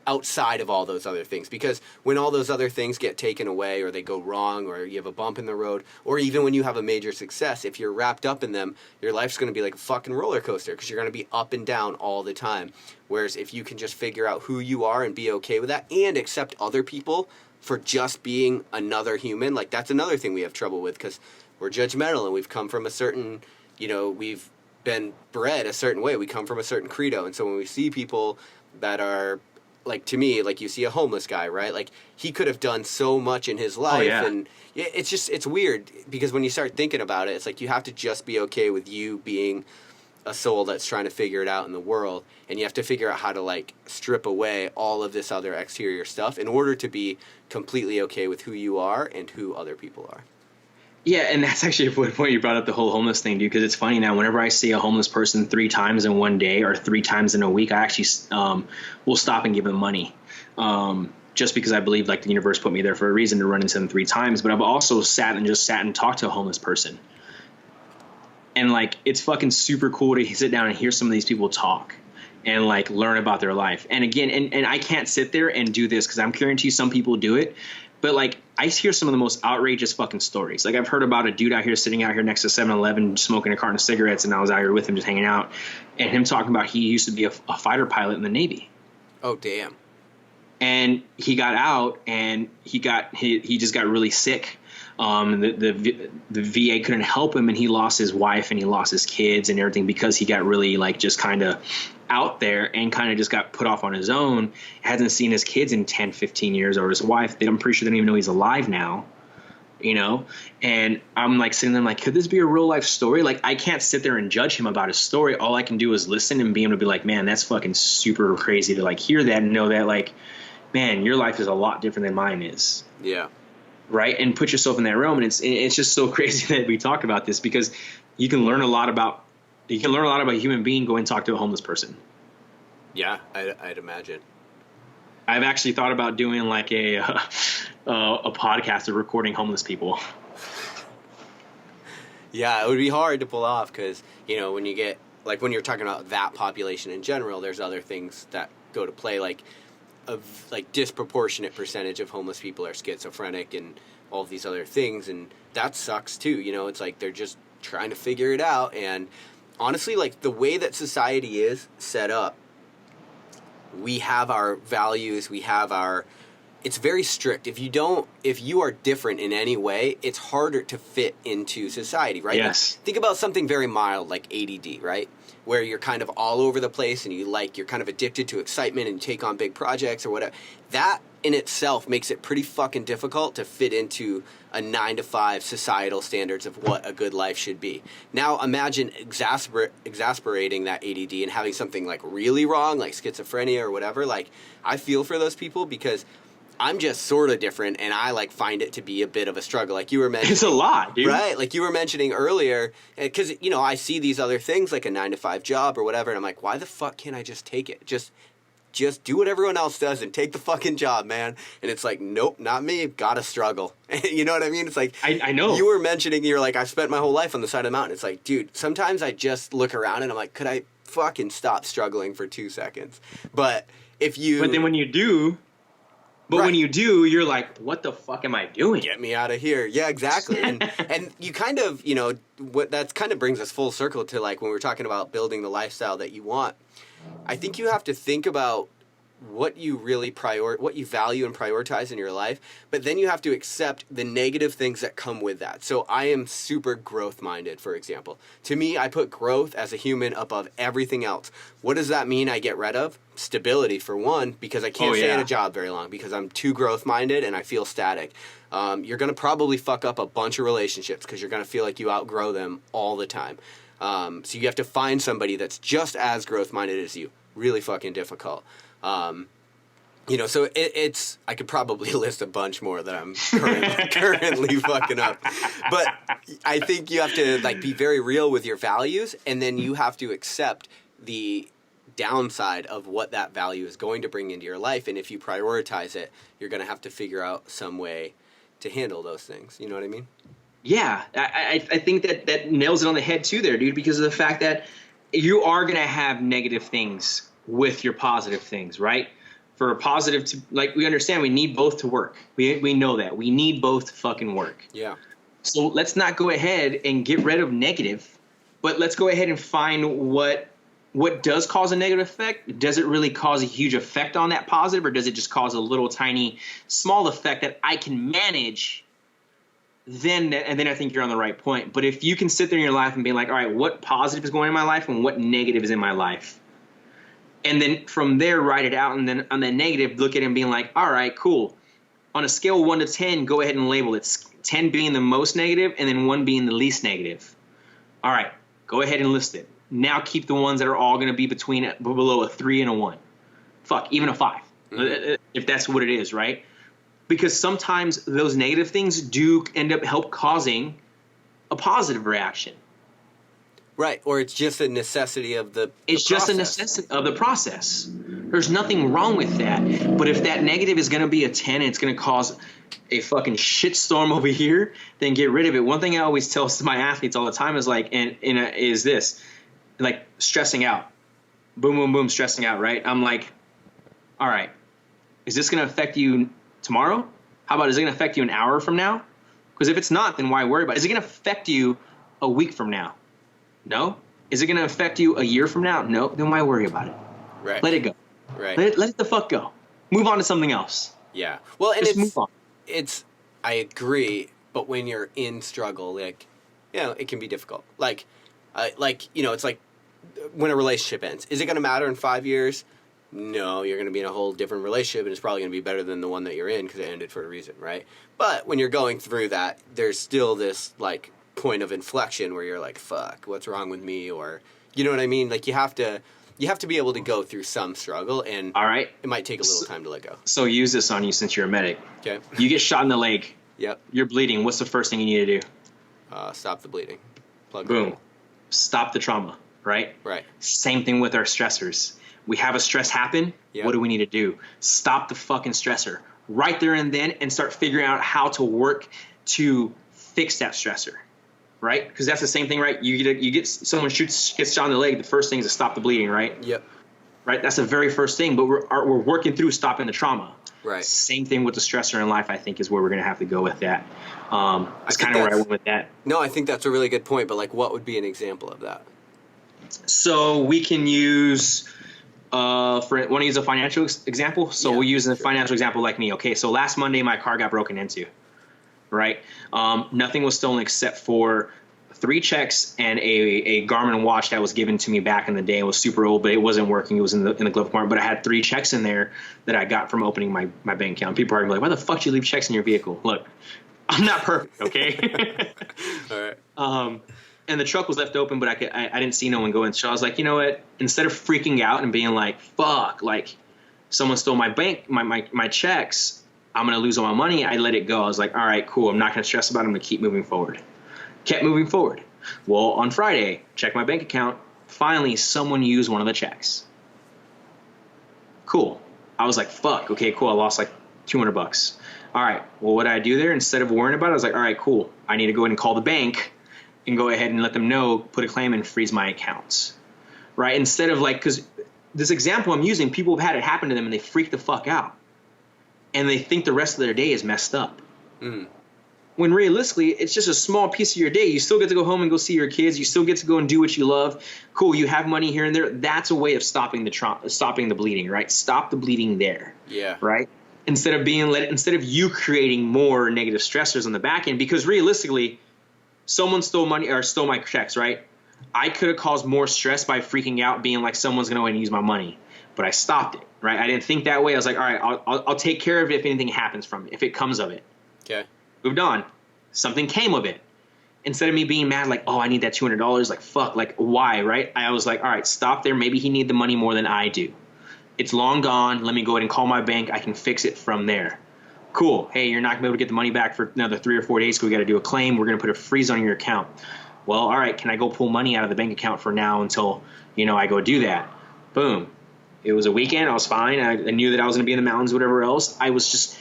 outside of all those other things. Because when all those other things get taken away or they go wrong or you have a bump in the road, or even when you have a major success, if you're wrapped up in them, your life's going to be like a fucking roller coaster because you're going to be up and down all the time. Whereas if you can just figure out who you are and be okay with that and accept other people for just being another human, like, that's another thing we have trouble with because we're judgmental and we've come from a certain, you know, we've been bred a certain way. We come from a certain credo. And so when we see people that are, like, to me, like, you see a homeless guy, right? Like, he could have done so much in his life. Oh, yeah. And it's weird because when you start thinking about it, it's like you have to just be okay with you being a soul that's trying to figure it out in the world. And you have to figure out how to, like, strip away all of this other exterior stuff in order to be completely okay with who you are and who other people are. Yeah, and that's actually a good point you brought up, the whole homeless thing, dude, because it's funny now. Whenever I see a homeless person 3 times in one day or 3 times in a week, I actually will stop and give them money just because I believe, like, the universe put me there for a reason to run into them 3 times. But I've also sat and talked to a homeless person. And, like, it's fucking super cool to sit down and hear some of these people talk and, like, learn about their life. And again, and I can't sit there and do this because I'm guarantee some people do it. But, like, I hear some of the most outrageous fucking stories. Like, I've heard about a dude out here sitting out here next to 7-Eleven smoking a carton of cigarettes, and I was out here with him just hanging out, and him talking about he used to be a fighter pilot in the Navy. Oh, damn. And he got out, and he just got really sick. The VA couldn't help him, and he lost his wife and he lost his kids and everything because he got really, like, just kind of out there and kind of just got put off on his own. Hasn't seen his kids in 10, 15 years, or his wife. I'm pretty sure they don't even know he's alive now, you know? And I'm, like, sitting there like, could this be a real life story? Like, I can't sit there and judge him about his story. All I can do is listen and be able to be like, man, that's fucking super crazy to, like, hear that and know that, like, man, your life is a lot different than mine is. Yeah. Right. And put yourself in that realm. And it's just so crazy that we talk about this because you can learn a lot about a human being. Go and talk to a homeless person. Yeah, I'd imagine. I've actually thought about doing, like, a podcast of recording homeless people. Yeah, it would be hard to pull off because, you know, when you get, like, when you're talking about that population in general, there's other things that go to play, like disproportionate percentage of homeless people are schizophrenic and all of these other things, and that sucks too. You know, it's like they're just trying to figure it out. And honestly, like, the way that society is set up, we have our values, it's very strict. If you are different in any way, it's harder to fit into society, right? Yes. Like, think about something very mild like ADD, right? Where you're kind of all over the place and you're kind of addicted to excitement and you take on big projects or whatever. That in itself makes it pretty fucking difficult to fit into a 9-to-5 societal standards of what a good life should be. Now imagine exasperating that ADD and having something like really wrong, like schizophrenia or whatever. Like, I feel for those people because I'm just sort of different, and I like find it to be a bit of a struggle. Like you were mentioning, it's a lot, dude. Right? Like you were mentioning earlier, because you know I see these other things like a 9-to-5 job or whatever, and I'm like, why the fuck can't I just take it? Just do what everyone else does and take the fucking job, man. And it's like, nope, not me. Gotta struggle. You know what I mean? It's like, I know. You were mentioning, you're like, I've spent my whole life on the side of the mountain. It's like, dude, sometimes I just look around and I'm like, could I fucking stop struggling for 2 seconds? But then when you do. But when you do, you're like, what the fuck am I doing? Get me out of here. Yeah, exactly. And you kind of, you know, what that kind of brings us full circle to like when we're talking about building the lifestyle that you want. I think you have to think about what you really what you value and prioritize in your life, but then you have to accept the negative things that come with that. So I am super growth minded, for example. To me, I put growth as a human above everything else. What does that mean I get rid of? Stability, for one, because I can't stay in a job very long because I'm too growth minded and I feel static. You're going to probably fuck up a bunch of relationships because you're going to feel like you outgrow them all the time. So you have to find somebody that's just as growth minded as you. Really fucking difficult. You know, so it's, I could probably list a bunch more that I'm currently fucking up. But I think you have to like be very real with your values, and then you have to accept the downside of what that value is going to bring into your life. And if you prioritize it, you're going to have to figure out some way to handle those things. You know what I mean? Yeah, I think that nails it on the head too there, dude, because of the fact that you are going to have negative things with your positive things, right? For a positive to, like, we understand we need both to work. We know that. We need both to fucking work. Yeah. So let's not go ahead and get rid of negative, but let's go ahead and find what does cause a negative effect. Does it really cause a huge effect on that positive, or does it just cause a little tiny small effect that I can manage? Then I think you're on the right point. But if you can sit there in your life and be like, all right, what positive is going in my life and what negative is in my life? And then from there, write it out. And then on the negative, look at it and being like, all right, cool. On a scale of 1 to 10, go ahead and label it. 10 being the most negative and then 1 being the least negative. All right, go ahead and list it. Now keep the ones that are all going to be below a 3 and a 1. Fuck, even a 5, if that's what it is, right? Because sometimes those negative things do end up causing a positive reaction. Right, or it's just a necessity of the It's process. just a necessity of the process. There's nothing wrong with that. But if that negative is going to be a 10 and it's going to cause a fucking shitstorm over here, then get rid of it. One thing I always tell my athletes all the time is like, is this, like stressing out. Boom, boom, boom, stressing out, right? I'm like, all right, is this going to affect you tomorrow? How about, is it going to affect you an hour from now? Because if it's not, then why worry about it? Is it going to affect you a week from now? No. Is it going to affect you a year from now? No. Then why worry about it? Right. Let it go. Right. Let it the fuck go. Move on to something else. Yeah. Well, and Just move on. I agree, but when you're in struggle, like, you know, it can be difficult. Like, you know, it's like when a relationship ends. Is it going to matter in 5 years? No, you're going to be in a whole different relationship, and it's probably going to be better than the one that you're in because it ended for a reason, right? But when you're going through that, there's still this, like, point of inflection where you're like, fuck, what's wrong with me? Or, you know what I mean? Like, you have to be able to go through some struggle, and all right, it might take a little time to let go. So use this on you since you're a medic. Okay. You get shot in the leg. Yep. You're bleeding. What's the first thing you need to do? Stop the bleeding. Boom. Stop the trauma, right? Right. Same thing with our stressors. We have a stress happen. Yep. What do we need to do? Stop the fucking stressor right there and then, and start figuring out how to work to fix that stressor. right? Because that's the same thing, right? You get someone gets shot in the leg. The first thing is to stop the bleeding, right? Yep. Right. That's the very first thing. But we're working through stopping the trauma. Right. Same thing with the stressor in life. I think is where we're going to have to go with that. That's kind of where I went with that. No, I think that's a really good point. But like, what would be an example of that? So we can use. Want to use a financial example? So we'll use a financial example like me. Okay, so last Monday my car got broken into, right? Nothing was stolen except for 3 checks and a Garmin watch that was given to me back in the day. It was super old, but it wasn't working. It was in the glove compartment. But I had 3 checks in there that I got from opening my bank account. People are gonna be like, "Why the fuck do you leave checks in your vehicle?" Look, I'm not perfect, okay? All right. And the truck was left open, but I didn't see no one go in. So I was like, you know what? Instead of freaking out and being like, fuck, like someone stole my my checks, I'm going to lose all my money. I let it go. I was like, all right, cool. I'm not going to stress about it. I'm going to keep moving forward. Kept moving forward. Well, on Friday, checked my bank account. Finally, someone used one of the checks. Cool. I was like, fuck. Okay, cool. I lost like $200. All right. Well, what did I do there? Instead of worrying about it, I was like, all right, cool. I need to go ahead and call the bank and go ahead and let them know, put a claim and freeze my accounts, right? Instead of like, because this example I'm using, people have had it happen to them and they freak the fuck out. And they think the rest of their day is messed up. Mm. When realistically, it's just a small piece of your day. You still get to go home and go see your kids. You still get to go and do what you love. Cool, you have money here and there. That's a way of stopping the bleeding, right? Stop the bleeding there. Yeah. Right? Instead of you creating more negative stressors on the back end, because realistically, someone stole money or stole my checks, right? I could have caused more stress by freaking out, being like, someone's going to go ahead and use my money. But I stopped it, right? I didn't think that way. I was like, all right, I'll take care of it if anything happens from it, if it comes of it. Okay. Moved on. Something came of it. Instead of me being mad, like, oh, I need that $200, like, fuck, like, why, right? I was like, all right, stop there. Maybe he needs the money more than I do. It's long gone. Let me go ahead and call my bank. I can fix it from there. Cool. Hey, you're not going to be able to get the money back for another 3 or 4 days because we got to do a claim. We're going to put a freeze on your account. Well, all right, can I go pull money out of the bank account for now until, I go do that? Boom. It was a weekend. I was fine. I knew that I was going to be in the mountains, whatever else. I just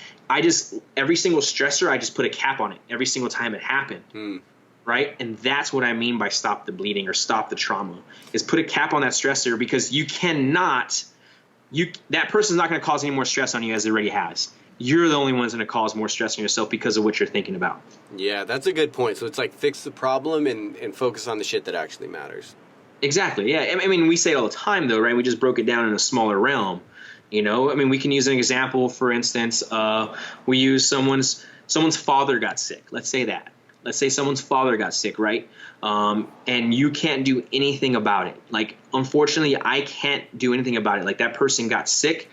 every single stressor, I just put a cap on it every single time it happened. Right? And that's what I mean by stop the bleeding or stop the trauma, is put a cap on that stressor, because that person's not going to cause any more stress on you as it already has. You're the only one's going to cause more stress on yourself because of what you're thinking about. Yeah, that's a good point. So it's like fix the problem and focus on the shit that actually matters. Exactly, yeah. I mean, we say it all the time, though, right? We just broke it down in a smaller realm. I mean, we can use an example, for instance. We use someone's father got sick. Let's say that. Let's say someone's father got sick, right? And you can't do anything about it. Like, unfortunately, I can't do anything about it. Like, that person got sick.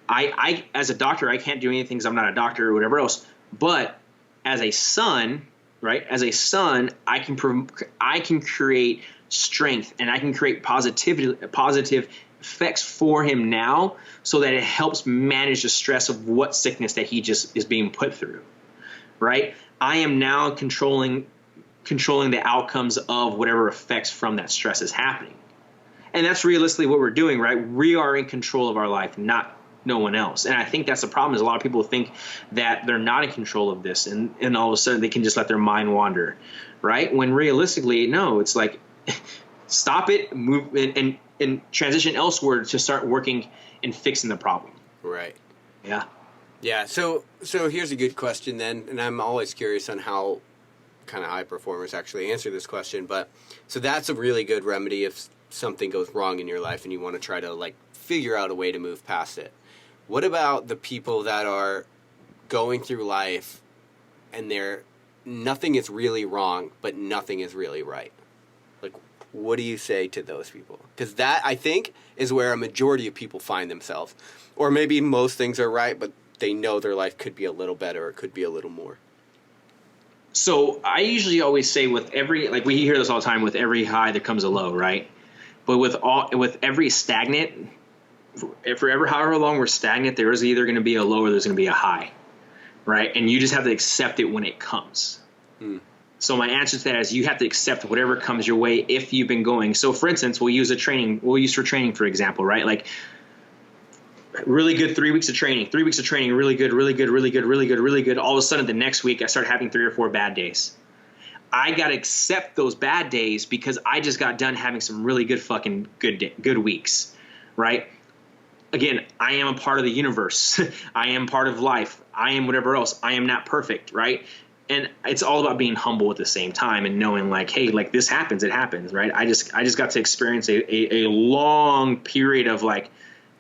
I as a doctor, I can't do anything because I'm not a doctor or whatever else. But as a son, right? As a son, I can create strength, and I can create positive effects for him now, so that it helps manage the stress of what sickness that he just is being put through, right? I am now controlling the outcomes of whatever effects from that stress is happening. And that's realistically what we're doing, right? We are in control of our life, not no one else. And I think that's the problem, is a lot of people think that they're not in control of this, and all of a sudden they can just let their mind wander, right? When realistically, no, it's like stop it, move, and transition elsewhere to start working and fixing the problem. Right. Yeah. Yeah. So here's a good question then, and I'm always curious on how kind of high performers actually answer this question. But so that's a really good remedy if something goes wrong in your life and you want to try to like figure out a way to move past it. What about the people that are going through life and nothing is really wrong, but nothing is really right? Like, what do you say to those people? Because that, I think, is where a majority of people find themselves. Or maybe most things are right, but they know their life could be a little better or it could be a little more. So I usually always say with every, like we hear this all the time, with every high there comes a low, right? But with every stagnant, forever, however long we're stagnant, there is either going to be a low or there's going to be a high, right? And you just have to accept it when it comes. So my answer to that is you have to accept whatever comes your way if you've been going. So for instance, we'll use for training, for example, right? Like really good 3 weeks of training, really good. All of a sudden the next week I start having 3 or 4 bad days. I got to accept those bad days because I just got done having some really good weeks, right? Again, I am a part of the universe. I am part of life. I am whatever else. I am not perfect, right? And it's all about being humble at the same time and knowing like, hey, like this happens, it happens, right? I just got to experience a long period of like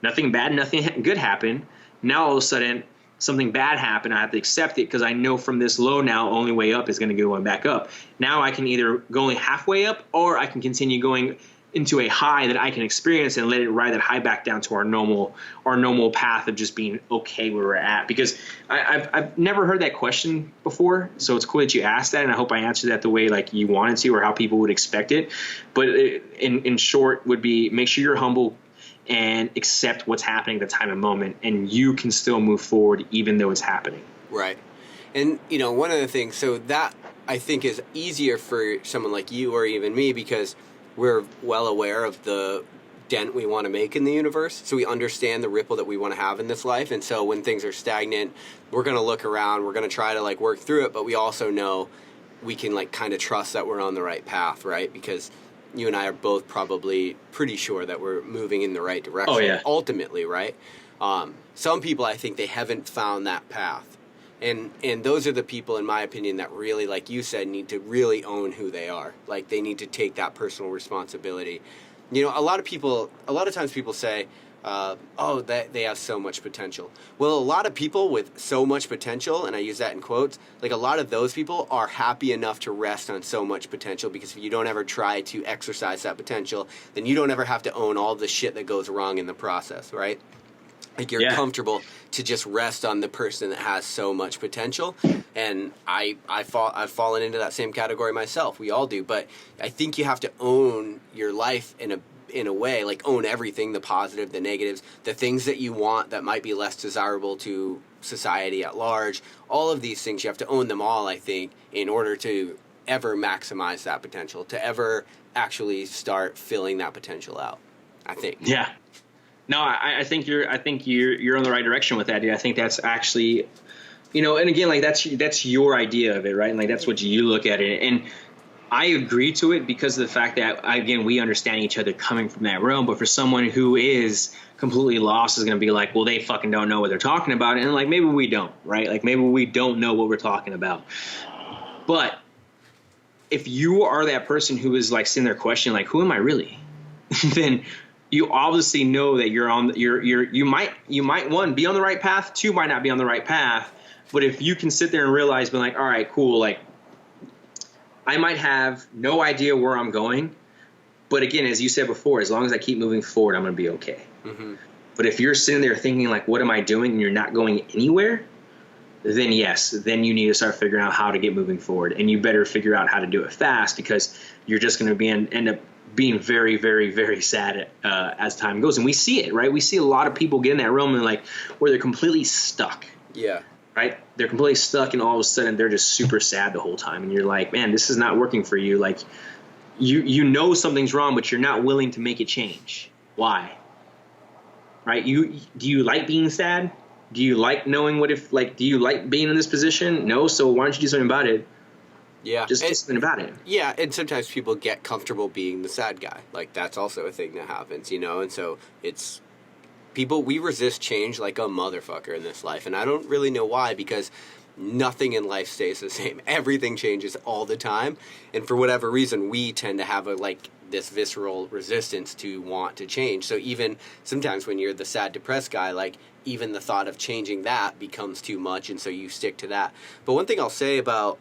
nothing bad, nothing good happened. Now all of a sudden something bad happened. I have to accept it because I know from this low now, only way up is going to go back up. Now I can either go only halfway up or I can continue going into a high that I can experience and let it ride that high back down to our normal path of just being okay where we're at. Because I've never heard that question before, so it's cool that you asked that, and I hope I answered that the way like you wanted to or how people would expect it. But in short would be make sure you're humble and accept what's happening at the time and moment, and you can still move forward even though it's happening. Right. And, one of the things, so that I think is easier for someone like you or even me because we're well aware of the dent we want to make in the universe. So we understand the ripple that we want to have in this life. And so when things are stagnant, we're going to look around, we're going to try to like work through it, but we also know we can like kind of trust that we're on the right path, right? Because you and I are both probably pretty sure that we're moving in the right direction ultimately, right? Some people, I think they haven't found that path. And those are the people, in my opinion, that really, like you said, need to really own who they are. Like, they need to take that personal responsibility. A lot of times people say, that they have so much potential. Well, a lot of people with so much potential, and I use that in quotes, like a lot of those people are happy enough to rest on so much potential because if you don't ever try to exercise that potential, then you don't ever have to own all the shit that goes wrong in the process, right? Like you're comfortable to just rest on the person that has so much potential, and I've fallen into that same category myself. We all do, but I think you have to own your life in a way, like own everything, the positive, the negatives, the things that you want that might be less desirable to society at large. All of these things, you have to own them all, I think, in order to ever maximize that potential, to ever actually start filling that potential out, I think. Yeah. No, I think you're on the right direction with that, dude. I think that's actually, and again, like that's your idea of it, right? And like that's what you look at it, and I agree to it because of the fact that again we understand each other coming from that realm. But for someone who is completely lost is going to be like, well, they fucking don't know what they're talking about, and like maybe we don't, right? Like maybe we don't know what we're talking about. But if you are that person who is like sitting there questioning, like, who am I really? Then you obviously know that you might one be on the right path, two might not be on the right path. But if you can sit there and realize, be like, all right, cool, like I might have no idea where I'm going, but again, as you said before, as long as I keep moving forward, I'm going to be okay. Mm-hmm. But if you're sitting there thinking like, what am I doing, and you're not going anywhere, then yes, then you need to start figuring out how to get moving forward, and you better figure out how to do it fast because you're just going to end up being very, very, very sad as time goes. And we see it, right? We see a lot of people get in that realm and like where they're completely stuck. Yeah. Right? They're completely stuck and all of a sudden they're just super sad the whole time. And you're like, man, this is not working for you. Like you know something's wrong, but you're not willing to make it change. Why? Right? Do you like being sad? Do you like knowing do you like being in this position? No. So why don't you do something about it? Yeah. Just do something about it. Yeah, and sometimes people get comfortable being the sad guy. Like, that's also a thing that happens, And so it's people, we resist change like a motherfucker in this life. And I don't really know why, because nothing in life stays the same. Everything changes all the time. And for whatever reason, we tend to have this visceral resistance to want to change. So even sometimes when you're the sad, depressed guy, like, even the thought of changing that becomes too much. And so you stick to that. But one thing I'll say about,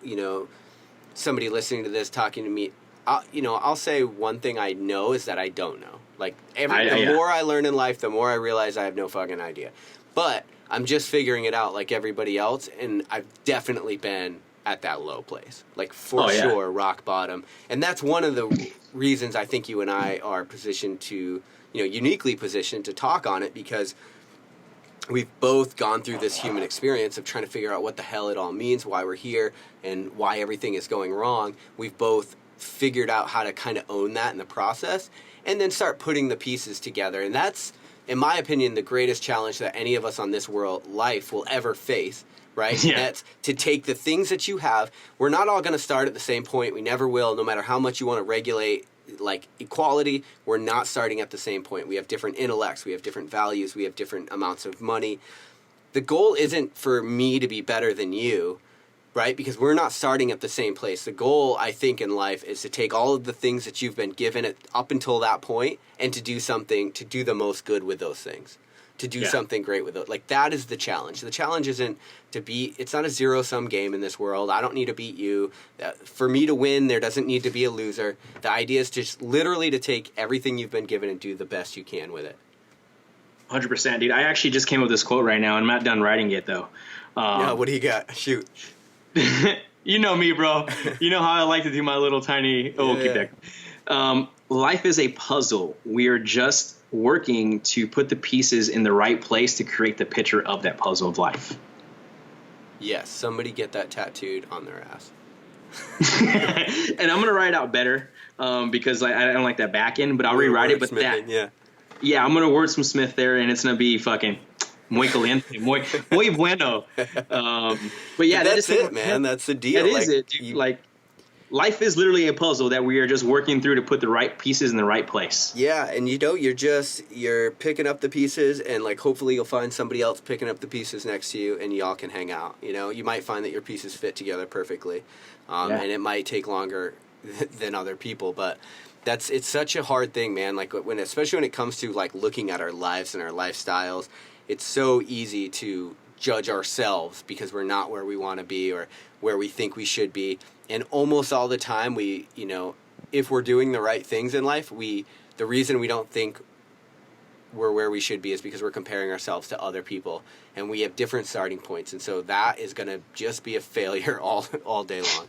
somebody listening to this, talking to me, I'll say one thing I know is that I don't know. Like, the more I learn in life, the more I realize I have no fucking idea. But I'm just figuring it out like everybody else, and I've definitely been at that low place. Like, for sure, rock bottom. And that's one of the reasons I think you and I are positioned to, uniquely positioned to talk on it, because we've both gone through this human experience of trying to figure out what the hell it all means, why we're here, and why everything is going wrong. We've both figured out how to kind of own that in the process, and then start putting the pieces together. And that's, in my opinion, the greatest challenge that any of us on this life will ever face, right? Yeah. That's to take the things that you have. We're not all going to start at the same point. We never will, no matter how much you want to regulate like equality. We're not starting at the same point. We have different intellects. We have different values. We have different amounts of money. The goal isn't for me to be better than you, right? Because we're not starting at the same place. The goal, I think, in life is to take all of the things that you've been given up until that point and to do something, to do the most good with those things, to do something great with it. Like, that is the challenge. The challenge isn't to beat, it's not a zero-sum game in this world. I don't need to beat you. For me to win, there doesn't need to be a loser. The idea is just literally to take everything you've been given and do the best you can with it. 100%, dude. I actually just came up with this quote right now. I'm not done writing it, though. Yeah, what do you got? Shoot. You know me, bro. You know how I like to do my little tiny... Oh, we'll keep that. Life is a puzzle. We are just working to put the pieces in the right place to create the picture of that puzzle of life. Yes, somebody get that tattooed on their ass. And I'm going to write it out better because I don't like that back end, but I'll rewrite it. But that... Yeah, I'm going to wordsmith there, and it's going to be fucking muy caliente, muy bueno. But yeah, that's it, man. That's the deal. That is it, dude. Like, life is literally a puzzle that we are just working through to put the right pieces in the right place. Yeah, and you're picking up the pieces, and like hopefully you'll find somebody else picking up the pieces next to you, and y'all can hang out. You know, you might find that your pieces fit together perfectly, and it might take longer than other people, but it's such a hard thing, man. Like especially when it comes to like looking at our lives and our lifestyles, it's so easy to judge ourselves because we're not where we want to be or where we think we should be. And almost all the time we, you know, if we're doing the right things in life, the reason we don't think we're where we should be is because we're comparing ourselves to other people, and we have different starting points, and so that is going to just be a failure all day long.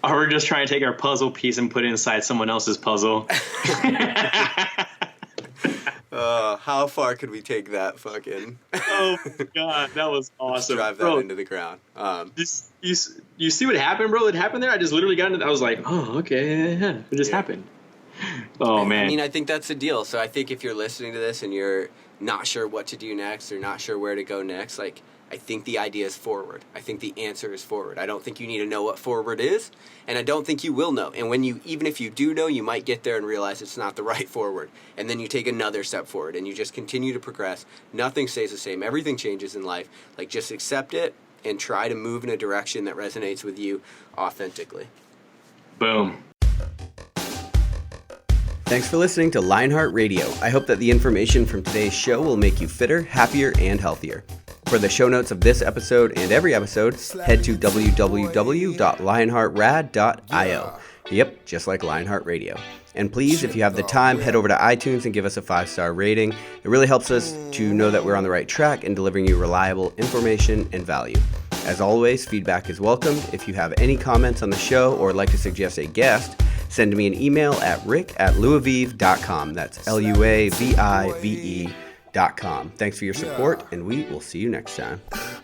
Or we're just trying to take our puzzle piece and put it inside someone else's puzzle. How far could we take that fucking... Oh my god, that was awesome. Drive that into the ground. You see what happened, bro? It happened there. I just literally got into it. I was like, oh, okay, yeah, it just happened. Oh, man. I mean, I think that's the deal. So I think if you're listening to this and you're not sure what to do next or not sure where to go next, like, I think the idea is forward. I think the answer is forward. I don't think you need to know what forward is, and I don't think you will know. And even if you do know, you might get there and realize it's not the right forward. And then you take another step forward, and you just continue to progress. Nothing stays the same. Everything changes in life. Like, just accept it and try to move in a direction that resonates with you authentically. Boom. Thanks for listening to LionHeart Radio. I hope that the information from today's show will make you fitter, happier, and healthier. For the show notes of this episode and every episode, head to www.lionheartrad.io. Yep, just like LionHeart Radio. And please, if you have the time, head over to iTunes and give us a 5-star rating. It really helps us to know that we're on the right track in delivering you reliable information and value. As always, feedback is welcomed. If you have any comments on the show or would like to suggest a guest, send me an email at rick@luavive.com. That's LUAVIVE.com. Thanks for your support, and we will see you next time.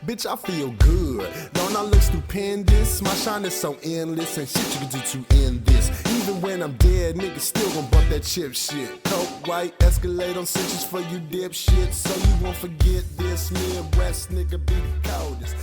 Bitch, I feel good. Don't I look stupendous? My shine is so endless, and shit you can do to end this. Even when I'm dead, niggas still gon' bump that chip shit. Coke, white, Escalade on cinches for you dipshit. So you won't forget this. Midwest nigga be the coldest.